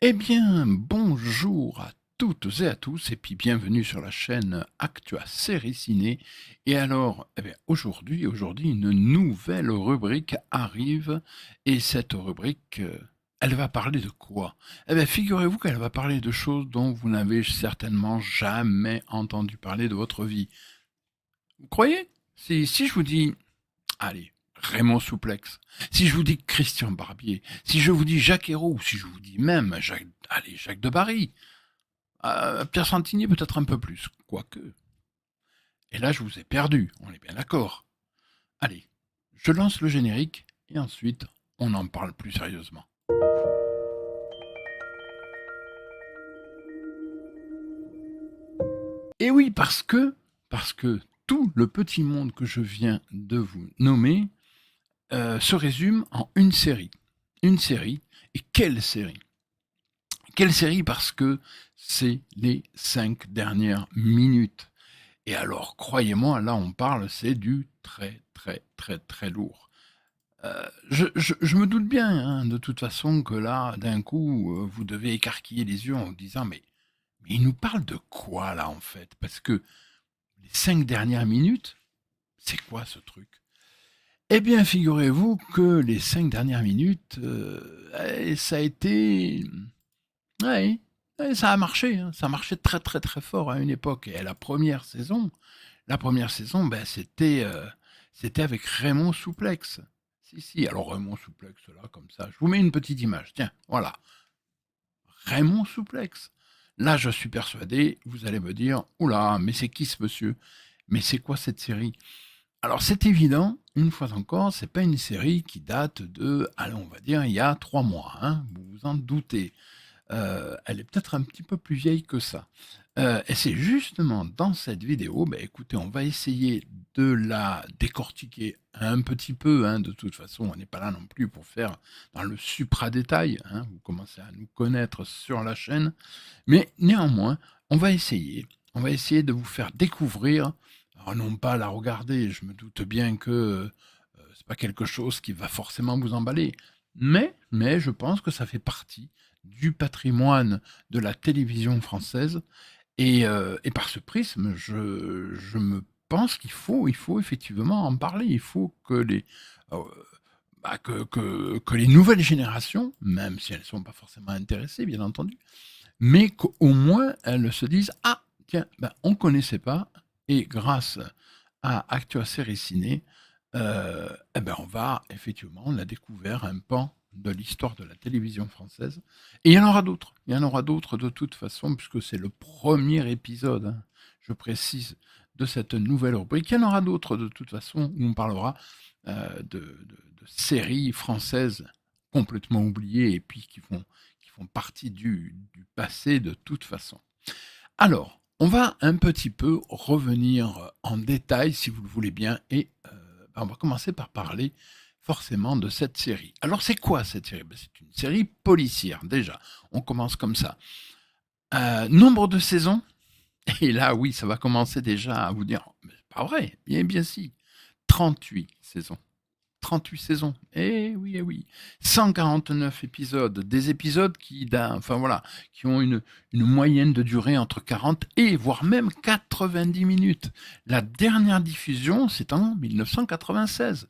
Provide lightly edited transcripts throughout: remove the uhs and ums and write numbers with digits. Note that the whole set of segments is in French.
Eh bien, bonjour à toutes et à tous, et puis bienvenue sur la chaîne Actua Série Ciné. Et alors, aujourd'hui, une nouvelle rubrique arrive, et cette rubrique, elle va parler de quoi? Eh bien, figurez-vous qu'elle va parler de choses dont vous n'avez certainement jamais entendu parler de votre vie. Vous croyez? Si je vous dis, allez, Raymond Souplex, si je vous dis Christian Barbier, si je vous dis Jacques Hérault, ou si je vous dis même Jacques de Barry, Pierre Santini peut-être un peu plus, quoique. Et là, je vous ai perdu, on est bien d'accord. Allez, je lance le générique, et ensuite, on en parle plus sérieusement. Et oui, parce que tout le petit monde que je viens de vous nommer se résume en une série. Une série, et quelle série? Quelle série? Parce que c'est les 5 dernières minutes. Et alors, croyez-moi, là, on parle, c'est du très, très, très, très lourd. Je me doute bien, hein, de toute façon, que là, d'un coup, vous devez écarquiller les yeux en vous disant, mais il nous parle de quoi, là, en fait? Parce que les 5 dernières minutes, c'est quoi ce truc? Eh bien, figurez-vous que les 5 dernières minutes, ça a été... Ouais, ouais, ça a marché, hein. Ça a marché très, très, très fort à une époque. Et la première saison, ben, c'était avec Raymond Souplex. Si, si, alors Raymond Souplex, là, comme ça, je vous mets une petite image. Tiens, voilà, Raymond Souplex. Là, je suis persuadé, vous allez me dire, oula, mais c'est qui ce monsieur? Mais c'est quoi cette série? Alors, c'est évident, une fois encore, c'est pas une série qui date de, allez, on va dire, il y a 3 mois, hein, vous vous en doutez. Elle est peut-être un petit peu plus vieille que ça. Et c'est justement dans cette vidéo, bah, écoutez, on va essayer de la décortiquer un petit peu, hein. De toute façon, on n'est pas là non plus pour faire dans le supra-détail, hein. Vous commencez à nous connaître sur la chaîne. Mais néanmoins, on va essayer. On va essayer de vous faire découvrir, alors non pas la regarder, je me doute bien que c'est pas quelque chose qui va forcément vous emballer, mais je pense que ça fait partie du patrimoine de la télévision française, et par ce prisme, je me pense qu'il faut effectivement en parler. Il faut que heu, que les nouvelles générations, même si elles ne sont pas forcément intéressées, bien entendu, mais qu'au moins elles se disent: «Ah tiens, ben, on ne connaissait pas, et grâce à Actua Séries Ciné, et ben, on va effectivement, on a découvert un pan de l'histoire de la télévision française». Et il y en aura d'autres, il y en aura d'autres de toute façon, puisque c'est le premier épisode, hein, je précise, de cette nouvelle rubrique. Il y en aura d'autres de toute façon, où on parlera, de séries françaises complètement oubliées, et puis qui font partie du passé de toute façon. Alors, on va un petit peu revenir en détail, si vous le voulez bien, et on va commencer par parler forcément de cette série. Alors, c'est quoi cette série? Ben, c'est une série policière, déjà. On commence comme ça. Nombre de saisons? Et là, oui, ça va commencer déjà à vous dire, mais c'est pas vrai. Bien, bien si. 38 saisons. 38 saisons. Eh oui. 149 épisodes. Des épisodes enfin voilà, qui ont une moyenne de durée entre 40 et voire même 90 minutes. La dernière diffusion, c'est en 1996.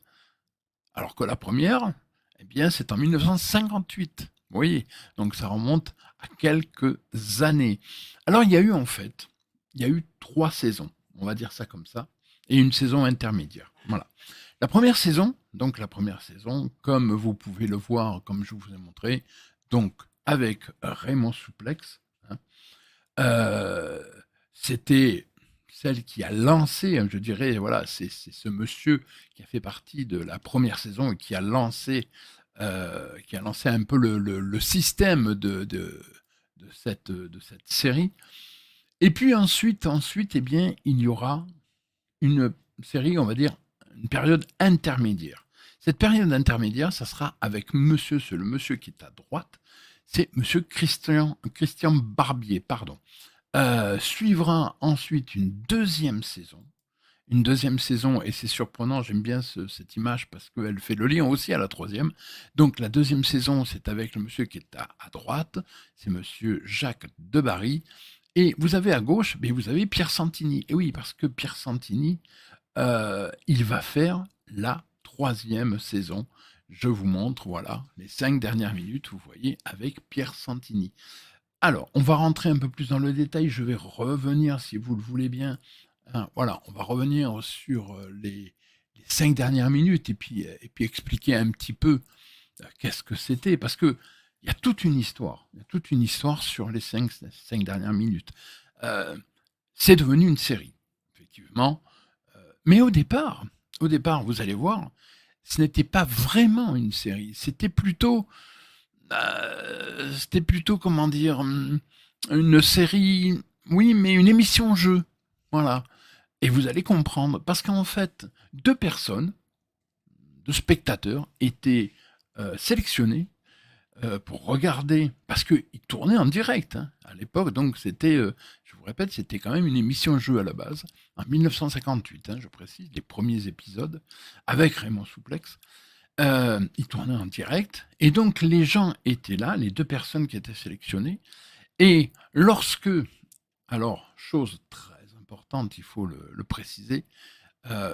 Alors que la première, eh bien, c'est en 1958. Vous voyez, donc ça remonte à quelques années. Alors il y a eu 3 saisons, on va dire ça comme ça, et une saison intermédiaire. Voilà. La première saison, comme vous pouvez le voir, comme je vous ai montré, donc avec Raymond Souplex, hein, euh, c'était celle qui a lancé, je dirais, voilà, c'est ce monsieur qui a fait partie de la première saison et qui a lancé un peu le système de cette série. Et puis ensuite, eh bien, il y aura une série, on va dire, une période intermédiaire. Cette période intermédiaire, ça sera avec monsieur, c'est le monsieur qui est à droite, c'est monsieur Christian Barbier, pardon. Suivra ensuite une deuxième saison, une deuxième saison, et c'est surprenant, j'aime bien cette image parce qu'elle fait le lien aussi à la troisième. Donc la deuxième saison, c'est avec le monsieur qui est à droite, c'est monsieur Jacques Debarry, et vous avez à gauche, mais vous avez Pierre Santini. Et oui, parce que Pierre Santini, il va faire la troisième saison. Je vous montre, voilà, les 5 dernières minutes, vous voyez, avec Pierre Santini. Alors, on va rentrer un peu plus dans le détail. Je vais revenir, si vous le voulez bien. Hein, voilà, on va revenir sur les 5 dernières minutes et puis expliquer un petit peu qu'est-ce que c'était. Parce que il y a toute une histoire. Il y a toute une histoire sur les 5 dernières minutes. Euh, c'est devenu une série, effectivement. Mais au départ, vous allez voir, ce n'était pas vraiment une série. C'était plutôt, comment dire, une série, oui, mais une émission-jeu. Voilà. Et vous allez comprendre, parce qu'en fait, 2 personnes, 2 spectateurs, étaient sélectionnés pour regarder, parce qu'ils tournaient en direct hein, à l'époque, donc c'était, je vous répète, c'était quand même une émission-jeu à la base, en 1958, hein, je précise, les premiers épisodes, avec Raymond Souplex. Ils tournaient en direct, et donc les gens étaient là, les 2 personnes qui étaient sélectionnées, et lorsque, alors, chose très importante, il faut le préciser,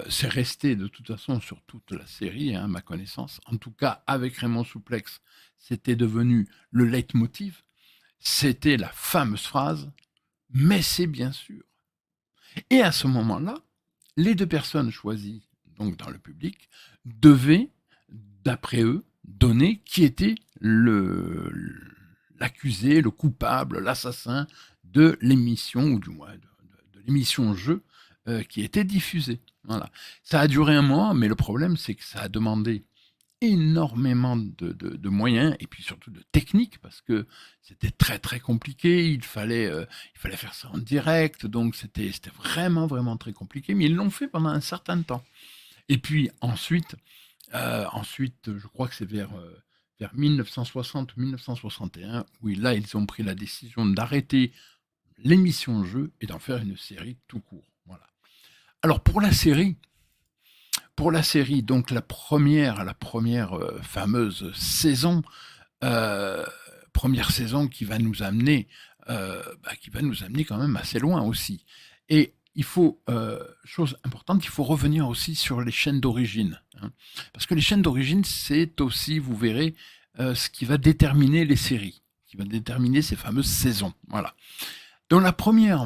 c'est resté de toute façon sur toute la série, hein, à ma connaissance. En tout cas, avec Raymond Souplex, c'était devenu le leitmotiv. C'était la fameuse phrase «Mais c'est bien sûr». Et à ce moment-là, les 2 personnes choisies donc dans le public devaient, d'après eux, donner qui était l'accusé, le coupable, l'assassin de l'émission, ou du moins de l'émission jeu qui était diffusée. Voilà. Ça a duré un mois, mais le problème, c'est que ça a demandé énormément de moyens et puis surtout de technique parce que c'était très très compliqué. Il fallait faire ça en direct, donc c'était vraiment vraiment très compliqué. Mais ils l'ont fait pendant un certain temps. Et puis ensuite, je crois que c'est vers 1960-1961 où là ils ont pris la décision d'arrêter l'émission jeu et d'en faire une série tout court. Voilà. Alors pour la série, donc la première fameuse saison, euh, première saison qui va nous amener, quand même assez loin aussi. Et il faut, chose importante, il faut revenir aussi sur les chaînes d'origine, hein. Parce que les chaînes d'origine, c'est aussi, vous verrez, ce qui va déterminer les séries, qui va déterminer ces fameuses saisons. Voilà. Donc la première,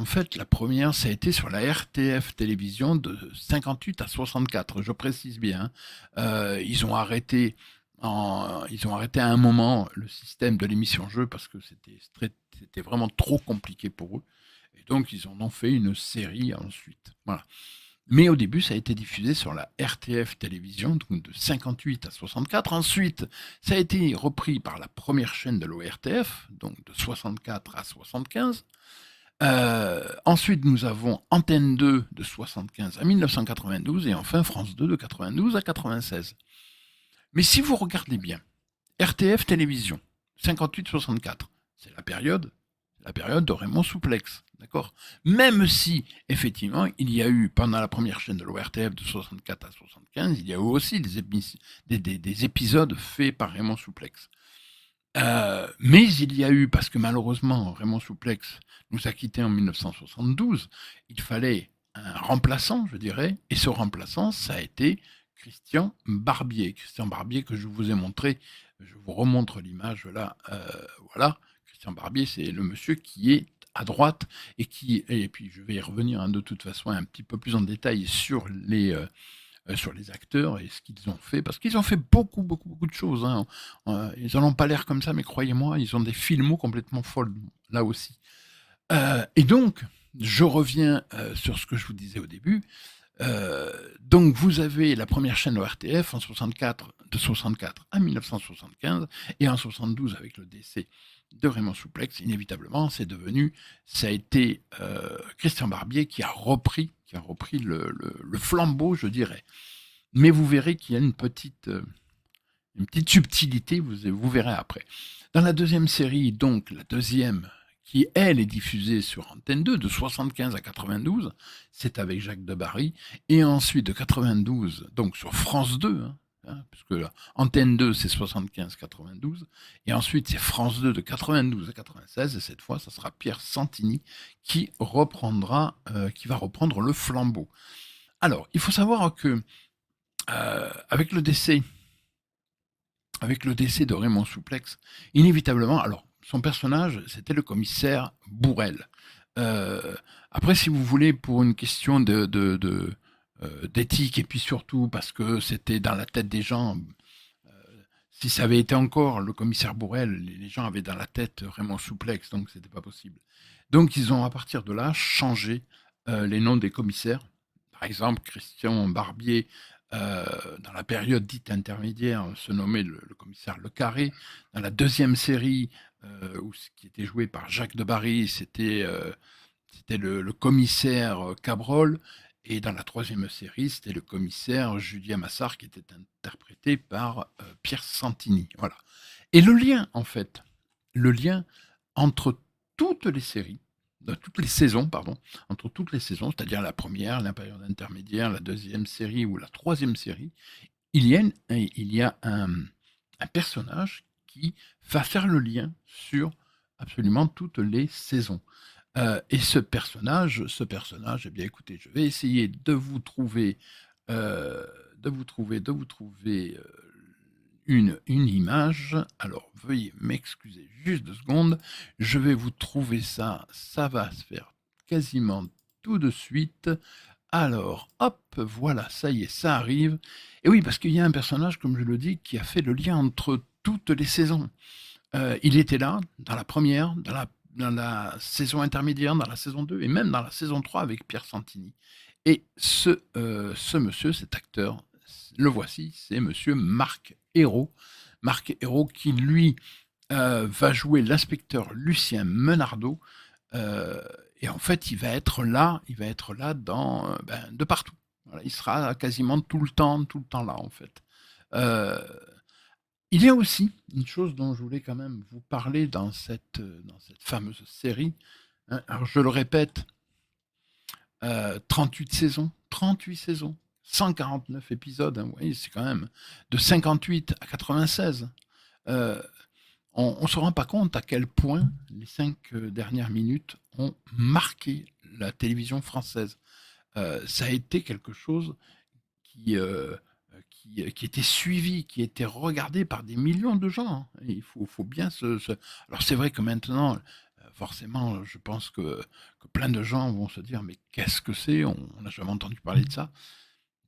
ça a été sur la RTF Télévision de 58 à 64, je précise bien. Ils ont arrêté à un moment le système de l'émission-jeu parce que c'était vraiment trop compliqué pour eux. Et donc ils en ont fait une série ensuite. Voilà. Mais au début, ça a été diffusé sur la RTF Télévision, donc de 58 à 64. Ensuite, ça a été repris par la première chaîne de l'ORTF, donc de 64 à 75. Ensuite, nous avons Antenne 2 de 75 à 1992 et enfin France 2 de 92 à 96. Mais si vous regardez bien, RTF Télévision, 58-64, c'est la période de Raymond Souplex, d'accord. Même si, effectivement, il y a eu, pendant la première chaîne de l'ORTF de 64 à 75, il y a eu aussi des épisodes faits par Raymond Souplex. Mais il y a eu, parce que malheureusement, Raymond Souplex nous a quittés en 1972, il fallait un remplaçant, je dirais, et ce remplaçant, ça a été Christian Barbier. Christian Barbier que je vous ai montré, je vous remontre l'image là, voilà. Christian Barbier, c'est le monsieur qui est à droite et puis je vais y revenir hein, de toute façon un petit peu plus en détail sur les acteurs et ce qu'ils ont fait, parce qu'ils ont fait beaucoup, beaucoup, beaucoup de choses, hein. Ils n'en ont pas l'air comme ça, mais croyez-moi, ils ont des filmos complètement folles, là aussi. Et donc, je reviens sur ce que je vous disais au début. Donc, vous avez la première chaîne ORTF en 64, de 64 à 1975, et en 72, avec le décès de Raymond Souplex, inévitablement, ça a été Christian Barbier qui a repris le flambeau, je dirais. Mais vous verrez qu'il y a une petite subtilité, vous verrez après. Dans la deuxième série, donc la deuxième, qui, elle, est diffusée sur Antenne 2 de 75 à 92. C'est avec Jacques Debarry. Et ensuite, de 92, donc sur France 2, puisque Antenne 2, c'est 75-92. Et ensuite, c'est France 2 de 92 à 96. Et cette fois, ça sera Pierre Santini qui va reprendre le flambeau. Alors, il faut savoir que avec le décès de Raymond Souplex, inévitablement, alors son personnage, c'était le commissaire Bourrel. Après, si vous voulez, pour une question d'éthique, et puis surtout parce que c'était dans la tête des gens, si ça avait été encore le commissaire Bourrel, les gens avaient dans la tête Raymond Souplex, donc c'était pas possible. Donc ils ont, à partir de là, changé les noms des commissaires. Par exemple, Christian Barbier, dans la période dite intermédiaire, se nommait le commissaire Le Carré. Dans la deuxième série, qui était jouée par Jacques Debarry, c'était le commissaire Cabrol. Et dans la troisième série, c'était le commissaire Julien Massard, qui était interprété par Pierre Santini. Voilà. Et le lien entre toutes les séries, toutes les saisons, pardon, entre toutes les saisons, c'est-à-dire la première, la période intermédiaire, la deuxième série ou la troisième série, il y a un personnage qui va faire le lien sur absolument toutes les saisons. Et ce personnage, eh bien, écoutez, je vais essayer de vous trouver, une image. Alors, veuillez m'excuser juste 2 secondes. Je vais vous trouver ça. Ça va se faire quasiment tout de suite. Alors, hop, voilà, ça y est, ça arrive. Et oui, parce qu'il y a un personnage, comme je le dis, qui a fait le lien entre toutes les saisons. Il était là, dans la première, dans la saison intermédiaire, dans la saison 2 et même dans la saison 3 avec Pierre Santini. Et ce monsieur, cet acteur, le voici, c'est monsieur Marc Hérault. Marc Hérault qui, lui, va jouer l'inspecteur Lucien Menardot. Et en fait, il va être là de partout. Voilà, il sera quasiment tout le temps là, en fait. Euh, il y a aussi une chose dont je voulais quand même vous parler dans cette fameuse série, hein. Alors je le répète, 38 saisons, 149 épisodes, hein, vous voyez, c'est quand même de 58 à 96. On ne se rend pas compte à quel point les 5 dernières minutes ont marqué la télévision française. Ça a été quelque chose qui était suivi, qui était regardé par des millions de gens, hein. Il faut bien Alors c'est vrai que maintenant, forcément, je pense que plein de gens vont se dire: «Mais qu'est-ce que c'est? On n'a jamais entendu parler de ça».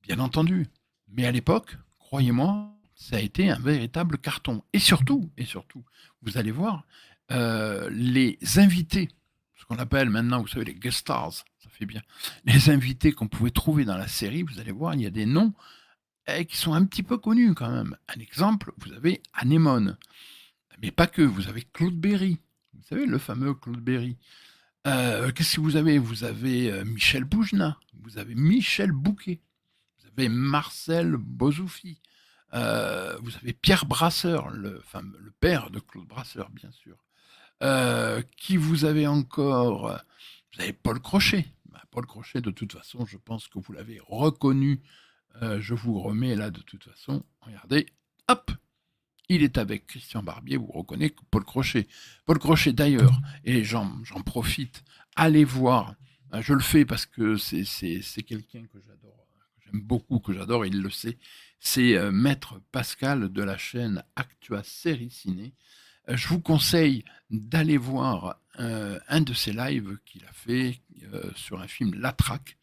Bien entendu, mais à l'époque, croyez-moi, ça a été un véritable carton. Et surtout, vous allez voir, les invités, ce qu'on appelle maintenant, vous savez, les guest stars, ça fait bien. Les invités qu'on pouvait trouver dans la série, vous allez voir, il y a des noms qui sont un petit peu connus quand même. Un exemple, vous avez Anémone, mais pas que, vous avez Claude Berry, vous savez, le fameux Claude Berry. Qu'est-ce que vous avez? Vous avez Michel Boujna, vous avez Michel Bouquet, vous avez Marcel Bozoufi, vous avez Pierre Brasseur, le père de Claude Brasseur, bien sûr. Qui vous avez encore? Vous avez Paul Crochet. Paul Crochet, de toute façon, je pense que vous l'avez reconnu. Je vous remets là, de toute façon. Regardez, hop, il est avec Christian Barbier, vous reconnaissez Paul Crochet. Paul Crochet, d'ailleurs, et j'en profite, allez voir. Je le fais parce que c'est quelqu'un que j'adore, que j'aime beaucoup, que j'adore, il le sait. C'est Maître Pascal de la chaîne Actua Série Ciné. Je vous conseille d'aller voir un de ses lives qu'il a fait sur un film La Traque.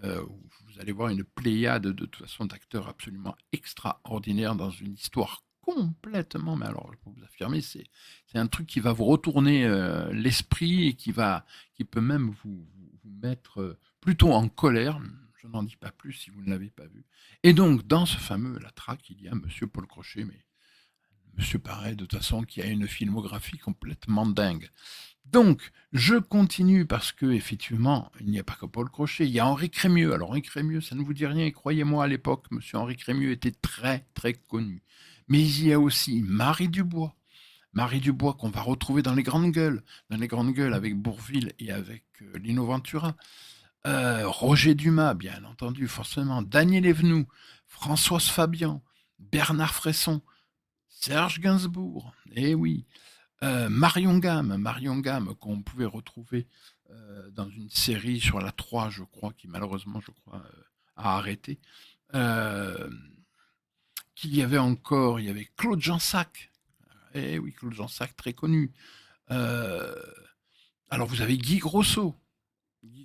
Où vous allez voir une pléiade de toute façon d'acteurs absolument extraordinaires dans une histoire complètement, mais alors je peux vous affirmer, c'est un truc qui va vous retourner l'esprit et qui peut même vous mettre plutôt en colère. Je n'en dis pas plus si vous ne l'avez pas vu. Et donc, dans ce fameux La Traque, il y a Monsieur Paul Crochet, mais Monsieur Paré, de toute façon, qui a une filmographie complètement dingue. Donc, je continue parce que effectivement, il n'y a pas que Paul Crochet, il y a Henri Crémieux. Alors, Henri Crémieux, ça ne vous dit rien, et croyez-moi, à l'époque, Monsieur Henri Crémieux était très, très connu. Mais il y a aussi Marie Dubois. Marie Dubois qu'on va retrouver dans les grandes gueules avec Bourvil et avec Lino Ventura. Roger Dumas, bien entendu, forcément. Daniel Evenou, Françoise Fabian, Bernard Fresson, Serge Gainsbourg, eh oui. Marion Gamme qu'on pouvait retrouver dans une série sur la 3, je crois, qui malheureusement, je crois, a arrêté. Euh, Qu'il y avait encore, il y avait Claude Jansac. Eh oui, Claude Jansac, très connu. Euh, alors vous avez Guy Grosso,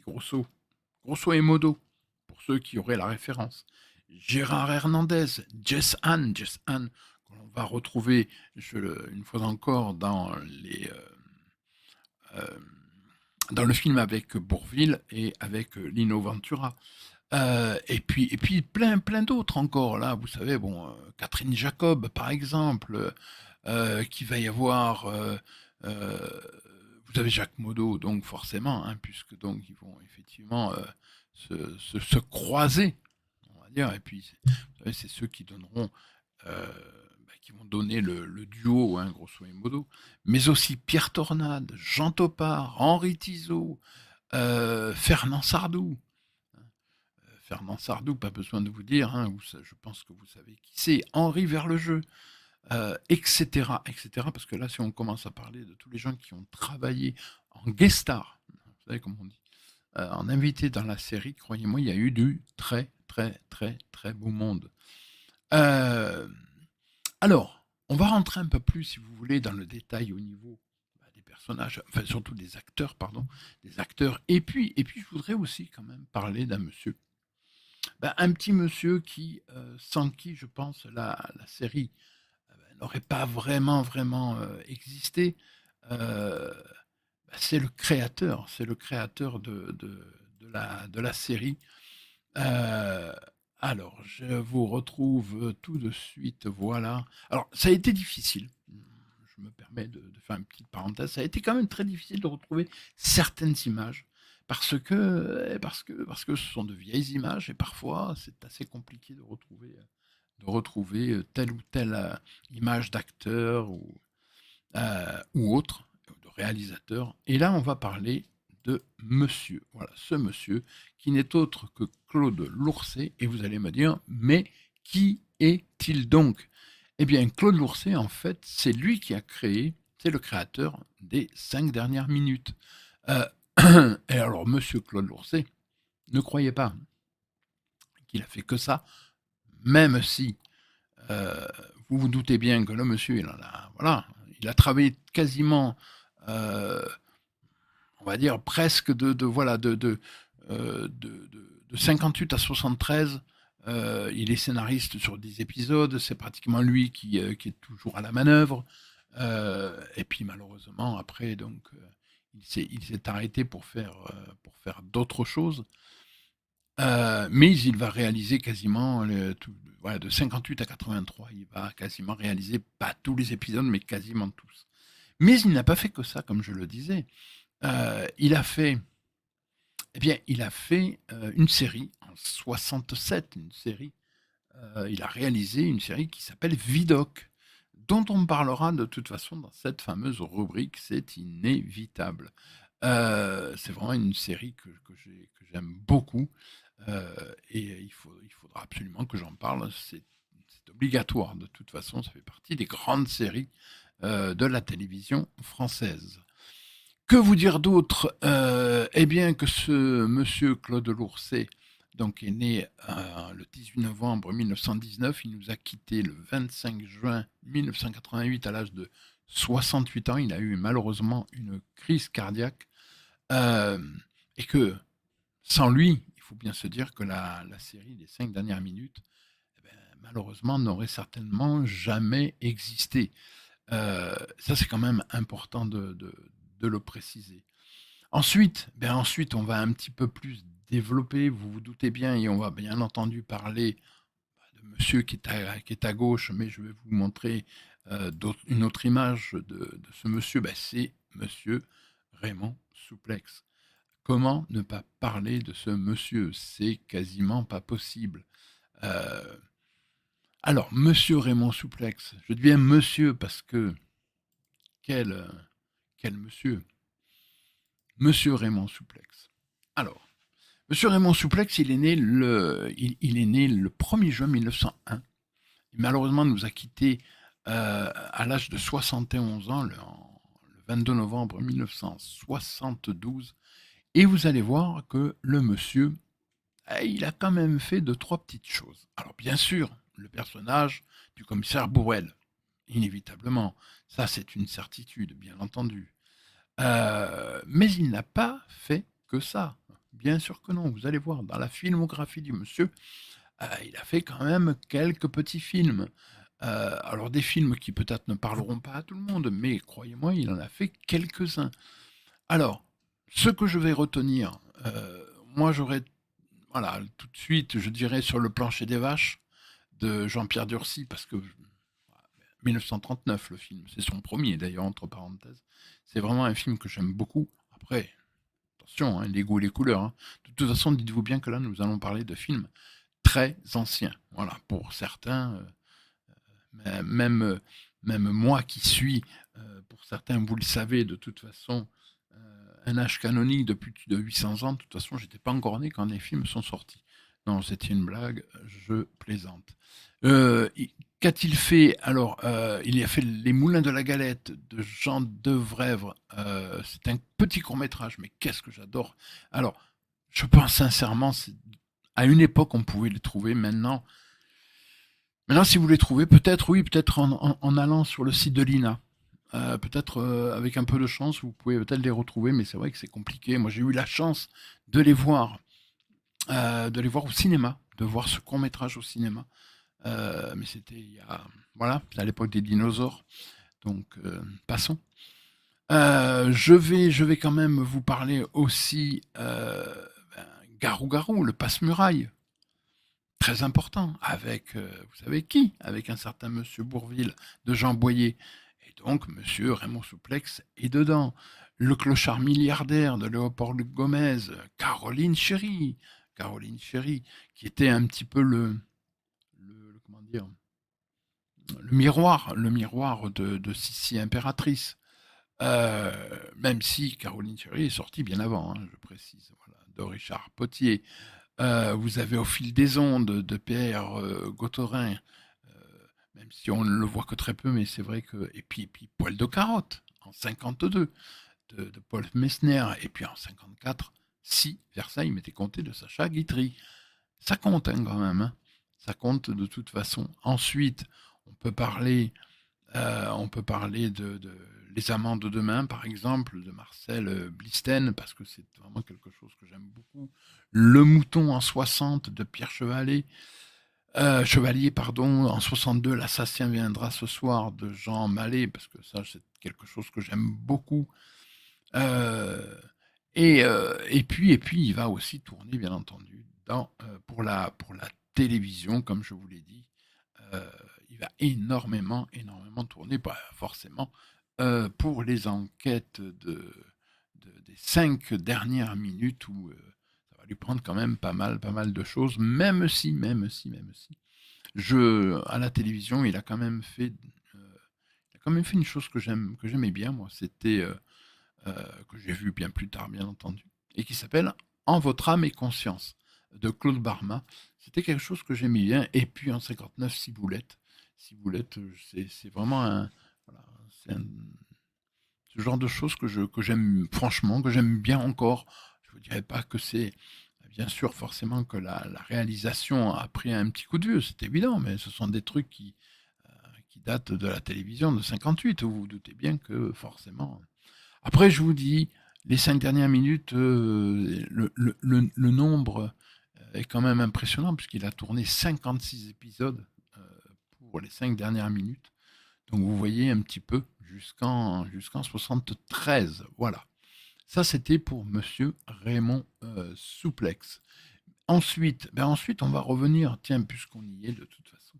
Grosso et Modo, pour ceux qui auraient la référence. Gérard Hernandez, Jess Anne, qu'on va retrouver une fois encore euh, dans le film avec Bourvil et avec Lino Ventura. Et puis plein d'autres encore là, vous savez, bon, Catherine Jacob par exemple, qui va y avoir, vous avez Jacques Modo donc forcément, hein, puisque donc ils vont effectivement se croiser, on va dire, et puis vous savez, c'est ceux qui donneront, qui vont donner le duo, hein, grosso modo, mais aussi Pierre Tornade, Jean Topard, Henri Tizot, Fernand Sardou. Fernand Sardou, pas besoin de vous dire, hein, je pense que vous savez qui c'est, Henri Verlejeu, etc., etc., parce que là, si on commence à parler de tous les gens qui ont travaillé en guest star, vous savez comment on dit, en invité dans la série, croyez-moi, il y a eu du très, très, très, très beau monde. Euh, alors, on va rentrer un peu plus, si vous voulez, dans le détail au niveau des personnages, enfin surtout des acteurs, pardon, des acteurs, et puis je voudrais aussi quand même parler d'un monsieur. Un petit monsieur sans qui, je pense, la série n'aurait pas vraiment existé. Euh, c'est le créateur de la série. Euh, alors, je vous retrouve tout de suite, voilà. Alors, ça a été difficile. Je me permets de faire une petite parenthèse. Ça a été quand même très difficile de retrouver certaines images parce que ce sont de vieilles images et parfois c'est assez compliqué de retrouver telle ou telle image d'acteur ou autre, de réalisateur. Et là, on va parler de monsieur. Voilà, ce monsieur qui n'est autre que Claude Lourcet. Et vous allez me dire, mais qui est-il donc? Eh bien, Claude Lourcet, en fait, c'est lui qui a créé, c'est le créateur des 5 dernières minutes. Euh, et alors, monsieur Claude Lourcet, ne croyez pas qu'il a fait que ça, même si euh, vous vous doutez bien que le monsieur, il a travaillé quasiment, euh, on va dire presque de 58 à 73. Il est scénariste sur 10 épisodes, c'est pratiquement lui qui est toujours à la manœuvre. Et puis malheureusement, après, donc, il s'est arrêté pour faire d'autres choses. Mais il va réaliser quasiment voilà, de 58 à 83, il va quasiment réaliser pas tous les épisodes, mais quasiment tous. Mais il n'a pas fait que ça, comme je le disais. Il a fait, une série en 67, il a réalisé une série qui s'appelle Vidocq, dont on parlera de toute façon dans cette fameuse rubrique, c'est inévitable. C'est vraiment une série que j'aime beaucoup. Et il faudra absolument que j'en parle. C'est obligatoire de toute façon. Ça fait partie des grandes séries de la télévision française. Que vous dire d'autre? Eh bien que ce monsieur Claude Lourcet donc, est né le 18 novembre 1919. Il nous a quittés le 25 juin 1988 à l'âge de 68 ans. Il a eu malheureusement une crise cardiaque. Euh, et que sans lui, il faut bien se dire que la série des 5 dernières minutes, malheureusement, n'aurait certainement jamais existé. Ça, c'est quand même important de le préciser. Ensuite, on va un petit peu plus développer, vous vous doutez bien, et on va bien entendu parler de monsieur qui est à gauche, mais je vais vous montrer une autre image de ce monsieur. C'est monsieur Raymond Souplex. Comment ne pas parler de ce monsieur? C'est quasiment pas possible. Euh, alors, monsieur Raymond Souplex, je dis bien monsieur parce que quel monsieur! Monsieur Raymond Souplex. Alors, monsieur Raymond Souplex, il est né le 1er juin 1901. Il malheureusement nous a quittés à l'âge de 71 ans, le 22 novembre 1972. Et vous allez voir que le monsieur, il a quand même fait 2-3 petites choses. Alors bien sûr, le personnage du commissaire Bourrel, inévitablement, ça c'est une certitude, bien entendu. Mais il n'a pas fait que ça. Bien sûr que non, vous allez voir, dans la filmographie du monsieur, il a fait quand même quelques petits films. Alors des films qui peut-être ne parleront pas à tout le monde, mais croyez-moi, il en a fait quelques-uns. Alors, ce que je vais retenir, moi j'aurais, voilà, tout de suite, je dirais sur le plancher des vaches de Jean-Pierre Durcy, parce que 1939 le film, c'est son premier d'ailleurs, entre parenthèses. C'est vraiment un film que j'aime beaucoup. Après, attention, hein, les goûts et les couleurs. Hein. De toute façon, dites-vous bien que là, nous allons parler de films très anciens. Voilà, pour certains, même, même moi qui suis, pour certains, vous le savez, de toute façon, un âge canonique de plus de 800 ans, de toute façon, j'étais pas encore né quand les films sont sortis. Non, c'était une blague, je plaisante. Qu'a-t-il fait? Alors, il a fait Les Moulins de la Galette de Jean Devrèvre. C'est un petit court-métrage, mais qu'est-ce que j'adore. Alors, je pense sincèrement, à une époque, on pouvait les trouver. Maintenant, si vous les trouvez, peut-être, oui, peut-être en allant sur le site de l'INA. Peut-être avec un peu de chance, vous pouvez peut-être les retrouver, mais c'est vrai que c'est compliqué. Moi, j'ai eu la chance de les voir au cinéma, de voir ce court-métrage au cinéma. Mais c'était voilà, à l'époque des dinosaures. Donc, passons. Je vais quand même vous parler aussi Garou-Garou, le passe-muraille. Très important, avec, vous savez qui? Avec un certain monsieur Bourvil de Jean Boyer. Et donc, monsieur Raymond Souplex est dedans. Le clochard milliardaire de Léopold Gomez, Caroline Chéry, qui était un petit peu comment dire, le miroir de Sissi impératrice. Même si Caroline Chéry est sortie bien avant, hein, je précise, voilà, de Richard Potier. Vous avez Au fil des ondes de Pierre Gautorin, même si on ne le voit que très peu, mais c'est vrai que. Et puis Poil de carotte, en 52, de Paul Messner, et puis en 54, si Versailles m'était compté de Sacha Guitry. Ça compte hein, quand même, hein. Ça compte de toute façon. Ensuite, on peut parler de Les Amants de demain, par exemple, de Marcel Blisten, parce que c'est vraiment quelque chose que j'aime beaucoup. Le Mouton en 60 de Pierre Chevalier, pardon. En 62, L'assassin viendra ce soir de Jean Mallet, parce que ça, c'est quelque chose que j'aime beaucoup. Et puis, il va aussi tourner, bien entendu, pour la télévision, comme je vous l'ai dit. Il va énormément tourner, pas forcément, pour les enquêtes des 5 dernières minutes où ça va lui prendre quand même pas mal de choses, même si, à la télévision, il a quand même fait une chose que j'aimais bien, moi, c'était que j'ai vu bien plus tard, bien entendu, et qui s'appelle En votre âme et conscience de Claude Barma. C'était quelque chose que j'aimais bien. Et puis en 59, Ciboulette. Ciboulette, c'est vraiment voilà, c'est ce genre de choses que j'aime franchement, que j'aime bien encore. Je ne vous dirais pas que c'est bien sûr forcément que la réalisation a pris un petit coup de vieux, c'est évident, mais ce sont des trucs qui datent de la télévision de 58. Vous vous doutez bien que forcément. Après, je vous dis, les 5 dernières minutes, le nombre est quand même impressionnant, puisqu'il a tourné 56 épisodes pour les 5 dernières minutes. Donc vous voyez un petit peu jusqu'en 73. Voilà. Ça, c'était pour monsieur Raymond Souplex. Ensuite, on va revenir, tiens, puisqu'on y est de toute façon,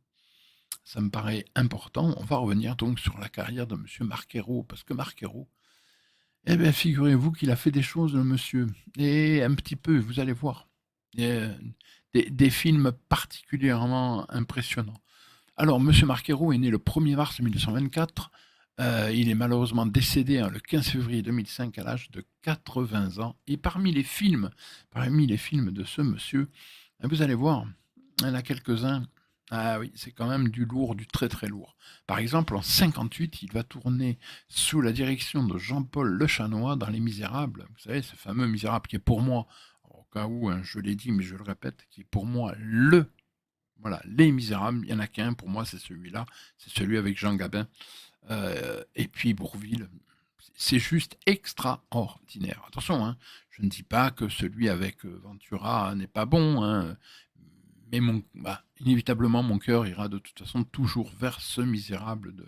ça me paraît important, on va revenir donc sur la carrière de monsieur Marquero, parce que Marquero, eh bien, figurez-vous qu'il a fait des choses, le monsieur, et un petit peu, vous allez voir, des films particulièrement impressionnants. Alors, monsieur Marquero est né le 1er mars 1924 Il est malheureusement décédé, hein, le 15 février 2005 à l'âge de 80 ans. Et parmi les films de ce monsieur, vous allez voir, il y en a quelques-uns. Ah oui, c'est quand même du lourd, du très très lourd. Par exemple, en 58, il va tourner sous la direction de Jean-Paul Lechanois dans Les Misérables. Vous savez, ce fameux Misérable qui est pour moi, au cas où, hein, je l'ai dit, mais je le répète, qui est pour moi voilà, Les Misérables. Il n'y en a qu'un, pour moi, c'est celui-là. C'est celui avec Jean Gabin. Et puis Bourvil, c'est juste extraordinaire. Attention, hein, je ne dis pas que celui avec Ventura n'est pas bon, hein, mais inévitablement, mon cœur ira de toute façon toujours vers ce misérable de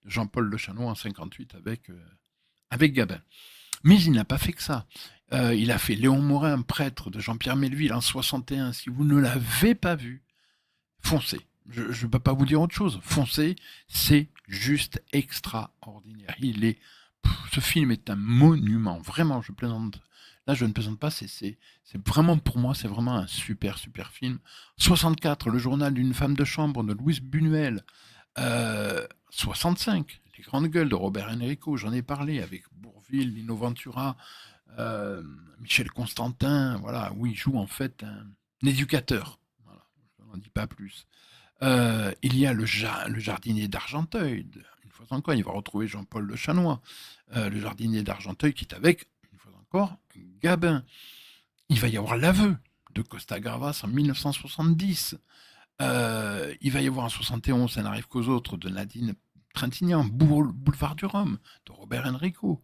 Jean-Paul Lechanois en 58 avec Gabin. Mais il n'a pas fait que ça. Il a fait Léon Morin, prêtre de Jean-Pierre Melville en 61. Si vous ne l'avez pas vu, foncez. Je ne peux pas vous dire autre chose. Foncez, c'est juste extraordinaire. Ce film est un monument. Vraiment, je plaisante. Là, je ne plaisante pas. C'est vraiment, pour moi, c'est vraiment un super, super film. 64, Le journal d'une femme de chambre de Louise Buñuel. 65, Les grandes gueules de Robert Enrico. J'en ai parlé avec Bourvil, Lino Ventura, Michel Constantin. Voilà, où il joue en fait un éducateur. Voilà, je n'en dis pas plus. Il y a le jardinier d'Argenteuil. Une fois encore, il va retrouver Jean-Paul Le Chanois. Le jardinier d'Argenteuil qui est avec, une fois encore, Gabin. Il va y avoir L'aveu de Costa Gavras en 1970. Il va y avoir en 71, Ça n'arrive qu'aux autres de Nadine Trintignant. Boulevard du Rhum de Robert Enrico.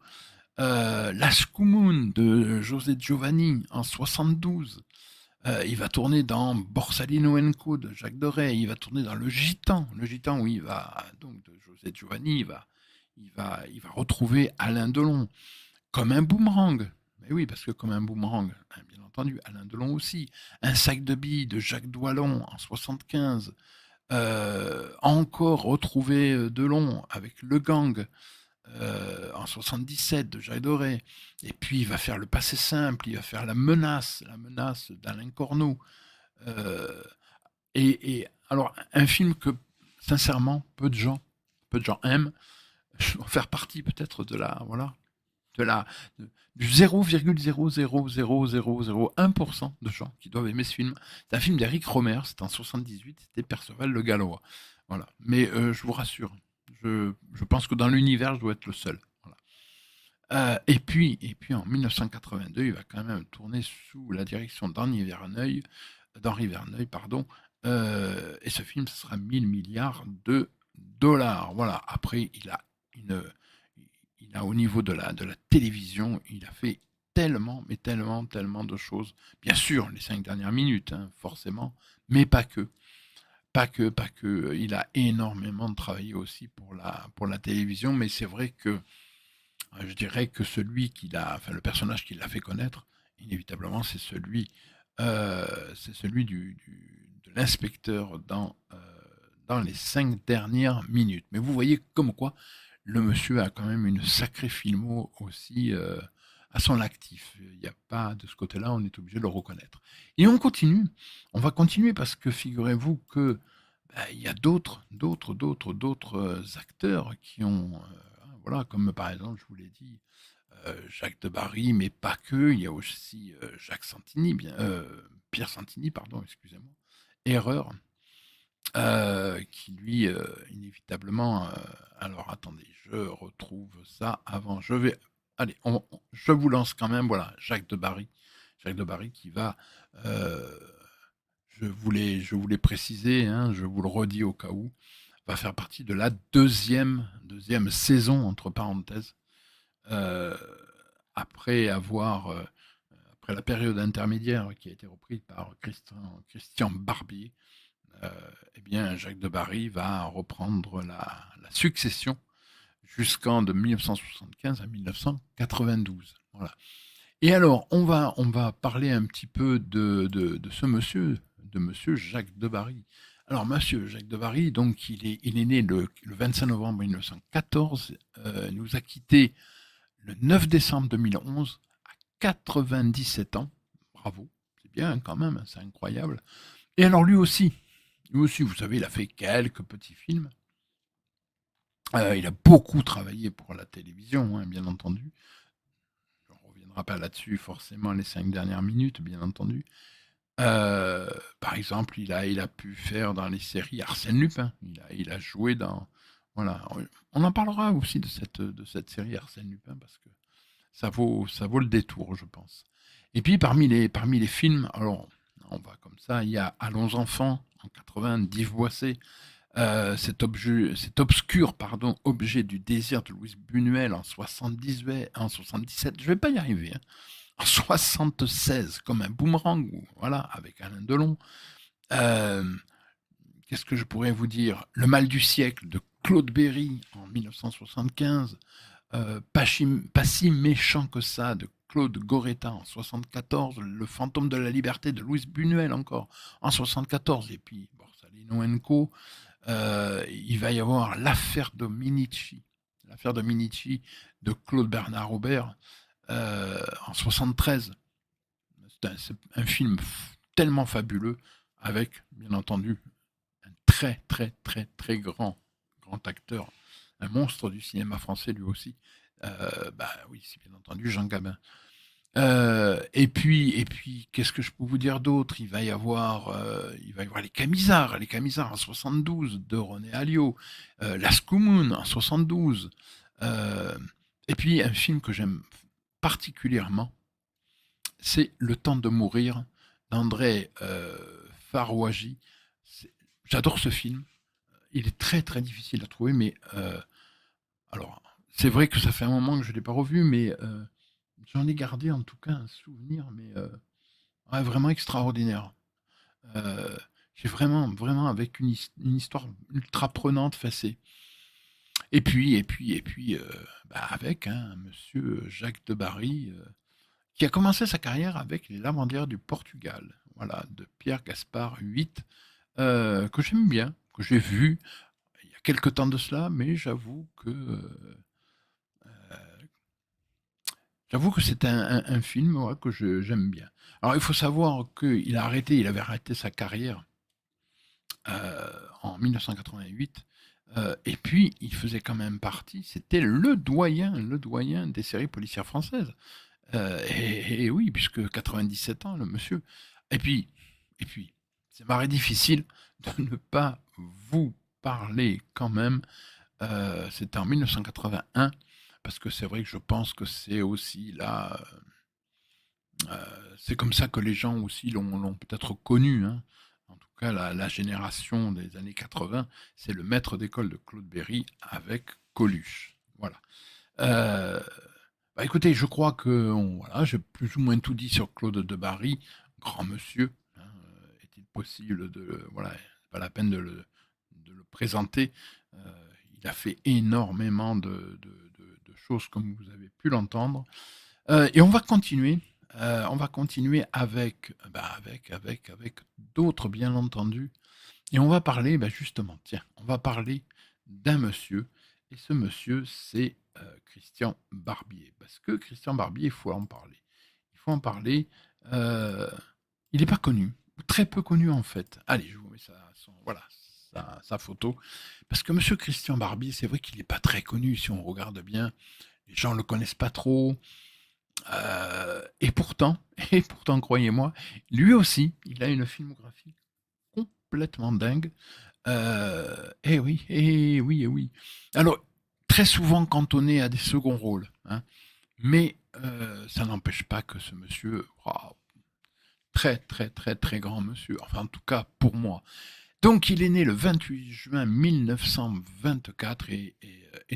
Las Kumun de José Giovanni en 72. Il va tourner dans Borsalino Co de Jacques Doré. Il va tourner dans Le Gitan. Le Gitan, où il va, donc, de José Giovanni, il va retrouver Alain Delon. Comme un boomerang. Mais oui, parce que comme un boomerang, hein, bien entendu, Alain Delon aussi. Un sac de billes de Jacques Doillon en 75. Encore retrouver Delon avec Le Gang en 77 de Jacques Doré. Et puis il va faire Le Passé simple, il va faire La menace d'Alain Corneau. Euh, et alors, un film que, sincèrement, peu de gens aiment. Je dois faire partie peut-être voilà, de la, du 0,0000001% de gens qui doivent aimer ce film. C'est un film d'Éric Rohmer, c'est en 78, c'était Perceval le Gallois. Voilà. Mais je vous rassure, je pense que dans l'univers, je dois être le seul. Voilà. Et puis en 1982, il va quand même tourner sous la direction d'Henri Verneuil, pardon. Et ce film, ce sera 1000 milliards de dollars. Voilà. Après, une, il a au niveau de la télévision, il a fait tellement, mais tellement, tellement de choses. Bien sûr, les 5 dernières minutes, hein, forcément, mais pas que. Pas que. Il a énormément travaillé aussi pour la télévision, mais c'est vrai que je dirais que le personnage qui l'a fait connaître, inévitablement, c'est celui de l'inspecteur dans les 5 dernières minutes. Mais vous voyez comme quoi le monsieur a quand même une sacrée filmo aussi à son actif. Il n'y a pas de ce côté-là, on est obligé de le reconnaître. Et on va continuer parce que figurez-vous que il y a d'autres acteurs qui ont, voilà, comme par exemple, je vous l'ai dit, Jacques Debarry, mais pas que. Il y a aussi Jacques Santini, Pierre Santini, pardon, excusez-moi. Erreur, qui lui, inévitablement. Alors attendez, je retrouve ça avant. Allez, je vous lance quand même. Voilà, Jacques Debarry. Jacques Debarry qui va. euh, je voulais préciser, hein, je vous le redis au cas où, va faire partie de la deuxième saison, entre parenthèses, euh, après après la période intermédiaire qui a été reprise par Christian Barbier. euh, eh bien, Jacques Debarry va reprendre la succession jusqu'en de 1975 à 1992. Voilà. Et alors, on va parler un petit peu de ce monsieur, de monsieur Jacques Debarry. Alors, monsieur Jacques Debarry, donc, il est né le 25 novembre 1914, nous a quittés le 9 décembre 2011, à 97 ans. Bravo, c'est bien quand même, c'est incroyable. Et alors, lui aussi, vous savez, il a fait quelques petits films. Il a beaucoup travaillé pour la télévision, hein, bien entendu. On ne reviendra pas là-dessus forcément les 5 dernières minutes, bien entendu. Heu, Par exemple, il a pu faire dans les séries Arsène Lupin. Il a joué dans voilà, on en parlera aussi de cette série Arsène Lupin parce que ça vaut le détour, je pense. Et puis parmi les films, alors on va comme ça, il y a Allons enfants en 80 d'Yves Boisset, cet obscur pardon, objet du désir de Louise Buñuel en 78 en 77, je vais pas y arriver, hein. En 76 comme un boomerang, voilà, avec Alain Delon. Hem, Qu'est-ce que je pourrais vous dire? Le mal du siècle de Claude Berry en 1975. Pas si méchant que ça de Claude Goretta en 74, Le fantôme de la liberté de Louis Buñuel encore en 74, et puis Borsalino and Co. Il va y avoir l'affaire Dominici de Claude Bernard Robert en 73. C'est un film tellement fabuleux avec, bien entendu, un très très très très grand acteur, un monstre du cinéma français lui aussi. Bah oui, c'est bien entendu Jean Gabin. Et puis, qu'est-ce que je peux vous dire d'autre? Il va y avoir les Camisards en 72 de René Alliot, Las Koumoun en 72. Euh, et puis un film que j'aime particulièrement, c'est Le temps de mourir d'André Farouaji. J'adore ce film. Il est très très difficile à trouver, mais alors c'est vrai que ça fait un moment que je ne l'ai pas revu, mais j'en ai gardé en tout cas un souvenir, mais ouais, vraiment extraordinaire. Euh, j'ai vraiment vraiment avec une histoire ultra prenante, facée. Et puis, bah, avec Monsieur Jacques de Barry, qui a commencé sa carrière avec Les Lavandières du Portugal, voilà, de Pierre Gaspard VIII, que j'aime bien, que j'ai vu il y a quelque temps de cela, mais j'avoue que c'est un film, ouais, que j'aime bien. Alors il faut savoir il avait arrêté sa carrière en 1988. Et puis, il faisait quand même partie, c'était le doyen des séries policières françaises. Et oui, puisque 97 ans, le monsieur. Et puis, ça m'aurait difficile de ne pas vous parler quand même. C'était en 1981, parce que c'est vrai que je pense que c'est aussi là, c'est comme ça que les gens aussi l'ont peut-être connu, hein. En tout cas, la génération des années 80, c'est le maître d'école de Claude Berry avec Coluche. Voilà. Euh, Bah écoutez, je crois que voilà, j'ai plus ou moins tout dit sur Claude de Barry, grand monsieur, hein, est-il possible de voilà, c'est pas la peine de le présenter. Il a fait énormément de choses comme vous avez pu l'entendre. Et on va continuer avec, bah, avec d'autres, bien entendu. Et on va parler, bah, justement, tiens, on va parler d'un monsieur. Et ce monsieur, c'est Christian Barbier. Parce que Christian Barbier, il faut en parler. Il faut en parler. euh, il n'est pas connu, ou très peu connu en fait. Allez, je vous mets voilà, sa photo. Parce que monsieur Christian Barbier, c'est vrai qu'il n'est pas très connu si on regarde bien. Les gens ne le connaissent pas trop. Et pourtant, et pourtant, croyez-moi, lui aussi, il a une filmographie complètement dingue. Eh oui, eh oui, eh oui. Alors, très souvent cantonné à des seconds rôles, hein, mais ça n'empêche pas que ce monsieur, waouh, très, très, très, très grand monsieur, enfin, en tout cas, pour moi. Donc, il est né le 28 juin 1924 et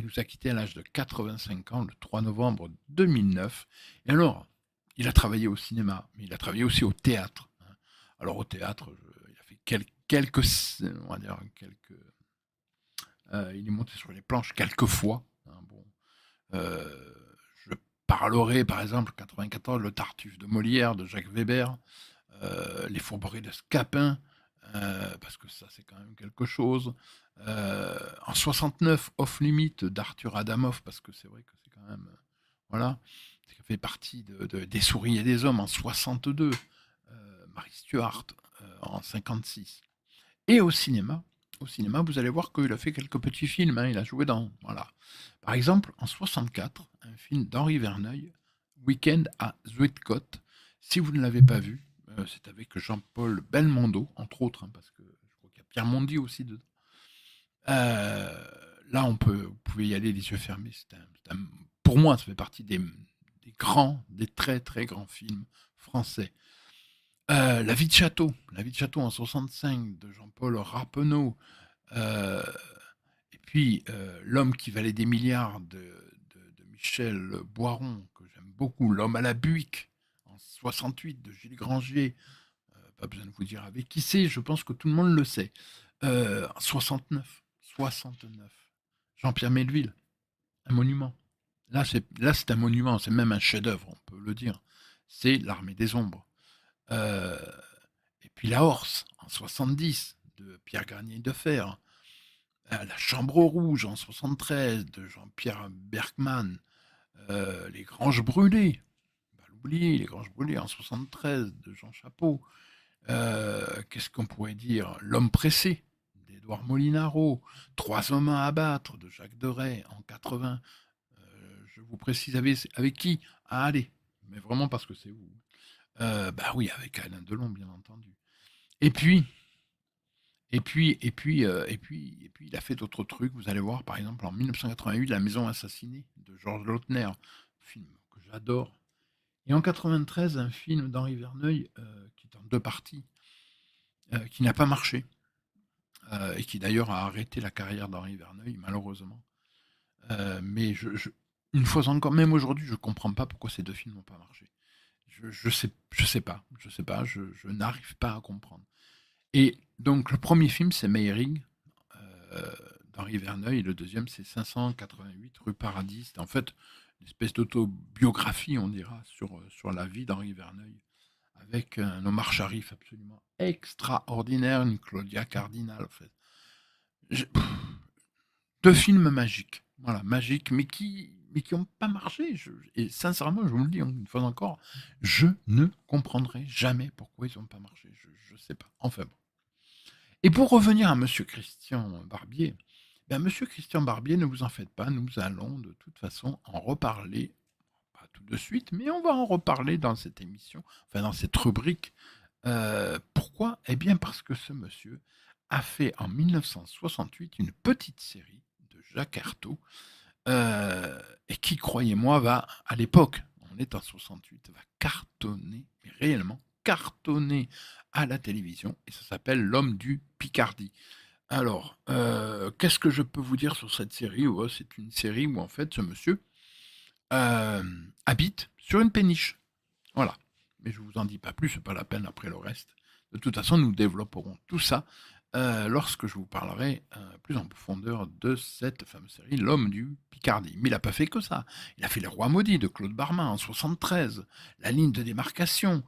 nous a quittés à l'âge de 85 ans, le 3 novembre 2009. Et alors, il a travaillé au cinéma, mais il a travaillé aussi au théâtre, hein. Alors, au théâtre, il a fait quelques, on va dire, il est monté sur les planches quelques fois, hein, bon. Je parlerai, par exemple, 94, Le Tartuffe de Molière, de Jacques Weber, Les Fourberies de Scapin, parce que ça, c'est quand même quelque chose. En 69, Off Limit d'Arthur Adamoff, parce que c'est vrai que c'est quand même. Voilà. Ça fait partie des Souris et des Hommes en 62. Marie Stuart en 56. Et au cinéma, au cinéma, vous allez voir qu'il a fait quelques petits films, hein, il a joué dans, voilà. Par exemple, en 64, un film d'Henri Verneuil, Week-end à Zuidcote. Si vous ne l'avez pas vu, c'est avec Jean-Paul Belmondo, entre autres, hein, parce que je crois qu'il y a Pierre Mondy aussi dedans. Là, vous pouvez y aller les yeux fermés. Pour moi, ça fait partie des très très grands films français. La vie de château en 65 de Jean-Paul Rappeneau. Euh, et puis L'homme qui valait des milliards de Michel Boiron, que j'aime beaucoup. L'homme à la Buick en 68 de Gilles Granger. Pas besoin de vous dire avec qui c'est, je pense que tout le monde le sait. 69, 69. Jean-Pierre Melville, un monument. Là, c'est un monument, c'est même un chef-d'œuvre, on peut le dire. C'est L'Armée des Ombres. Euh, et puis La Horse, en 70, de Pierre Garnier de Fer. La Chambre rouge, en 73, de Jean-Pierre Bergman. Les Granges brûlées, on va l'oublier, Les Granges brûlées, en 73, de Jean Chapeau. Qu'est-ce qu'on pourrait dire? L'homme pressé d'Édouard Molinaro, Trois hommes à abattre de Jacques Deray en 80. Je vous précise avec qui? Ah, allez, mais vraiment parce que c'est vous. Bah oui, avec Alain Delon, bien entendu. Et puis, il a fait d'autres trucs. Vous allez voir, par exemple, en 1988, La Maison assassinée de Georges Lautner, film que j'adore. Et en 93, un film d'Henri Verneuil qui est en deux parties, qui n'a pas marché. Et qui d'ailleurs a arrêté la carrière d'Henri Verneuil, malheureusement. Mais une fois encore, même aujourd'hui, je ne comprends pas pourquoi ces deux films n'ont pas marché. Je sais pas, je n'arrive pas à comprendre. Et donc, le premier film, c'est Meyering, d'Henri Verneuil, et le deuxième, c'est 588 rue Paradis. C'est en fait une espèce d'autobiographie, on dira, sur la vie d'Henri Verneuil, avec un Omar Sharif absolument extraordinaire, une Claudia Cardinal, en fait. Je- Deux films magiques, voilà, magiques, mais qui n'ont pas marché. Et sincèrement, je vous le dis une fois encore, je ne comprendrai jamais pourquoi ils n'ont pas marché. Je ne sais pas. Enfin bon. Et pour revenir à Monsieur Christian Barbier, ben Monsieur Christian Barbier, ne vous en faites pas, nous allons de toute façon en reparler, pas tout de suite, mais on va en reparler dans cette émission, enfin dans cette rubrique. Pourquoi? Eh bien parce que ce monsieur a fait en 1968 une petite série de Jacques Arthaud, et qui, croyez-moi, va, à l'époque, on est en 68, va cartonner, mais réellement cartonner à la télévision, et ça s'appelle L'homme du Picardie. Alors, qu'est-ce que je peux vous dire sur cette série? Ouais, c'est une série où en fait ce monsieur habite sur une péniche. Voilà. Mais je vous en dis pas plus, c'est pas la peine après le reste. De toute façon, nous développerons tout ça lorsque je vous parlerai plus en profondeur de cette fameuse série, L'homme du Picardie. Mais il n'a pas fait que ça. Il a fait Les Rois maudits de Claude Barmin en 73, La ligne de démarcation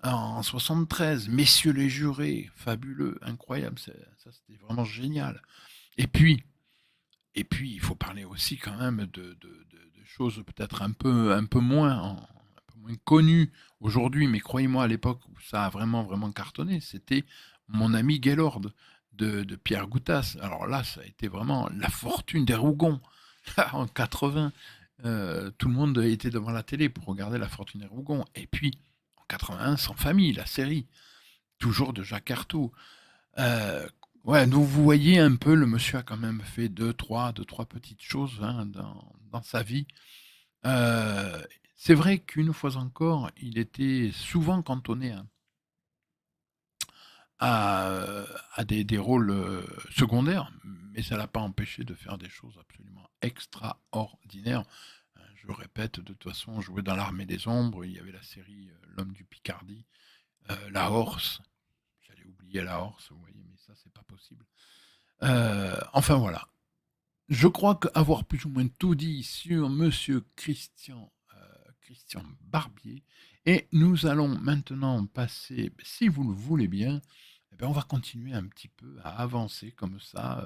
en 73, Messieurs les jurés, fabuleux, incroyable, ça c'était vraiment génial. Et puis, il faut parler aussi quand même de choses peut-être un peu moins connues aujourd'hui, mais croyez-moi, à l'époque où ça a vraiment, vraiment cartonné, c'était Mon ami Gaylord de Pierre Goutas. Alors là, ça a été vraiment la fortune des Rougons. En 80, tout le monde était devant la télé pour regarder la fortune des Rougons. Et puis, en 81, Sans famille, la série, toujours de Jacques Arthaud. Euh, ouais, donc vous voyez un peu, le monsieur a quand même fait deux, trois petites choses hein, dans sa vie. Euh, c'est vrai qu'une fois encore, il était souvent cantonné à, à des rôles secondaires, mais ça l'a pas empêché de faire des choses absolument extraordinaires. Je répète, de toute façon, jouer dans l'Armée des Ombres, il y avait la série L'homme du Picardie, La Horse, j'allais oublier La Horse, vous voyez, mais ça, c'est pas possible. Enfin voilà. Je crois qu'avoir plus ou moins tout dit sur Monsieur Christian Barbier. Et nous allons maintenant passer, si vous le voulez bien, eh ben, on va continuer un petit peu à avancer comme ça.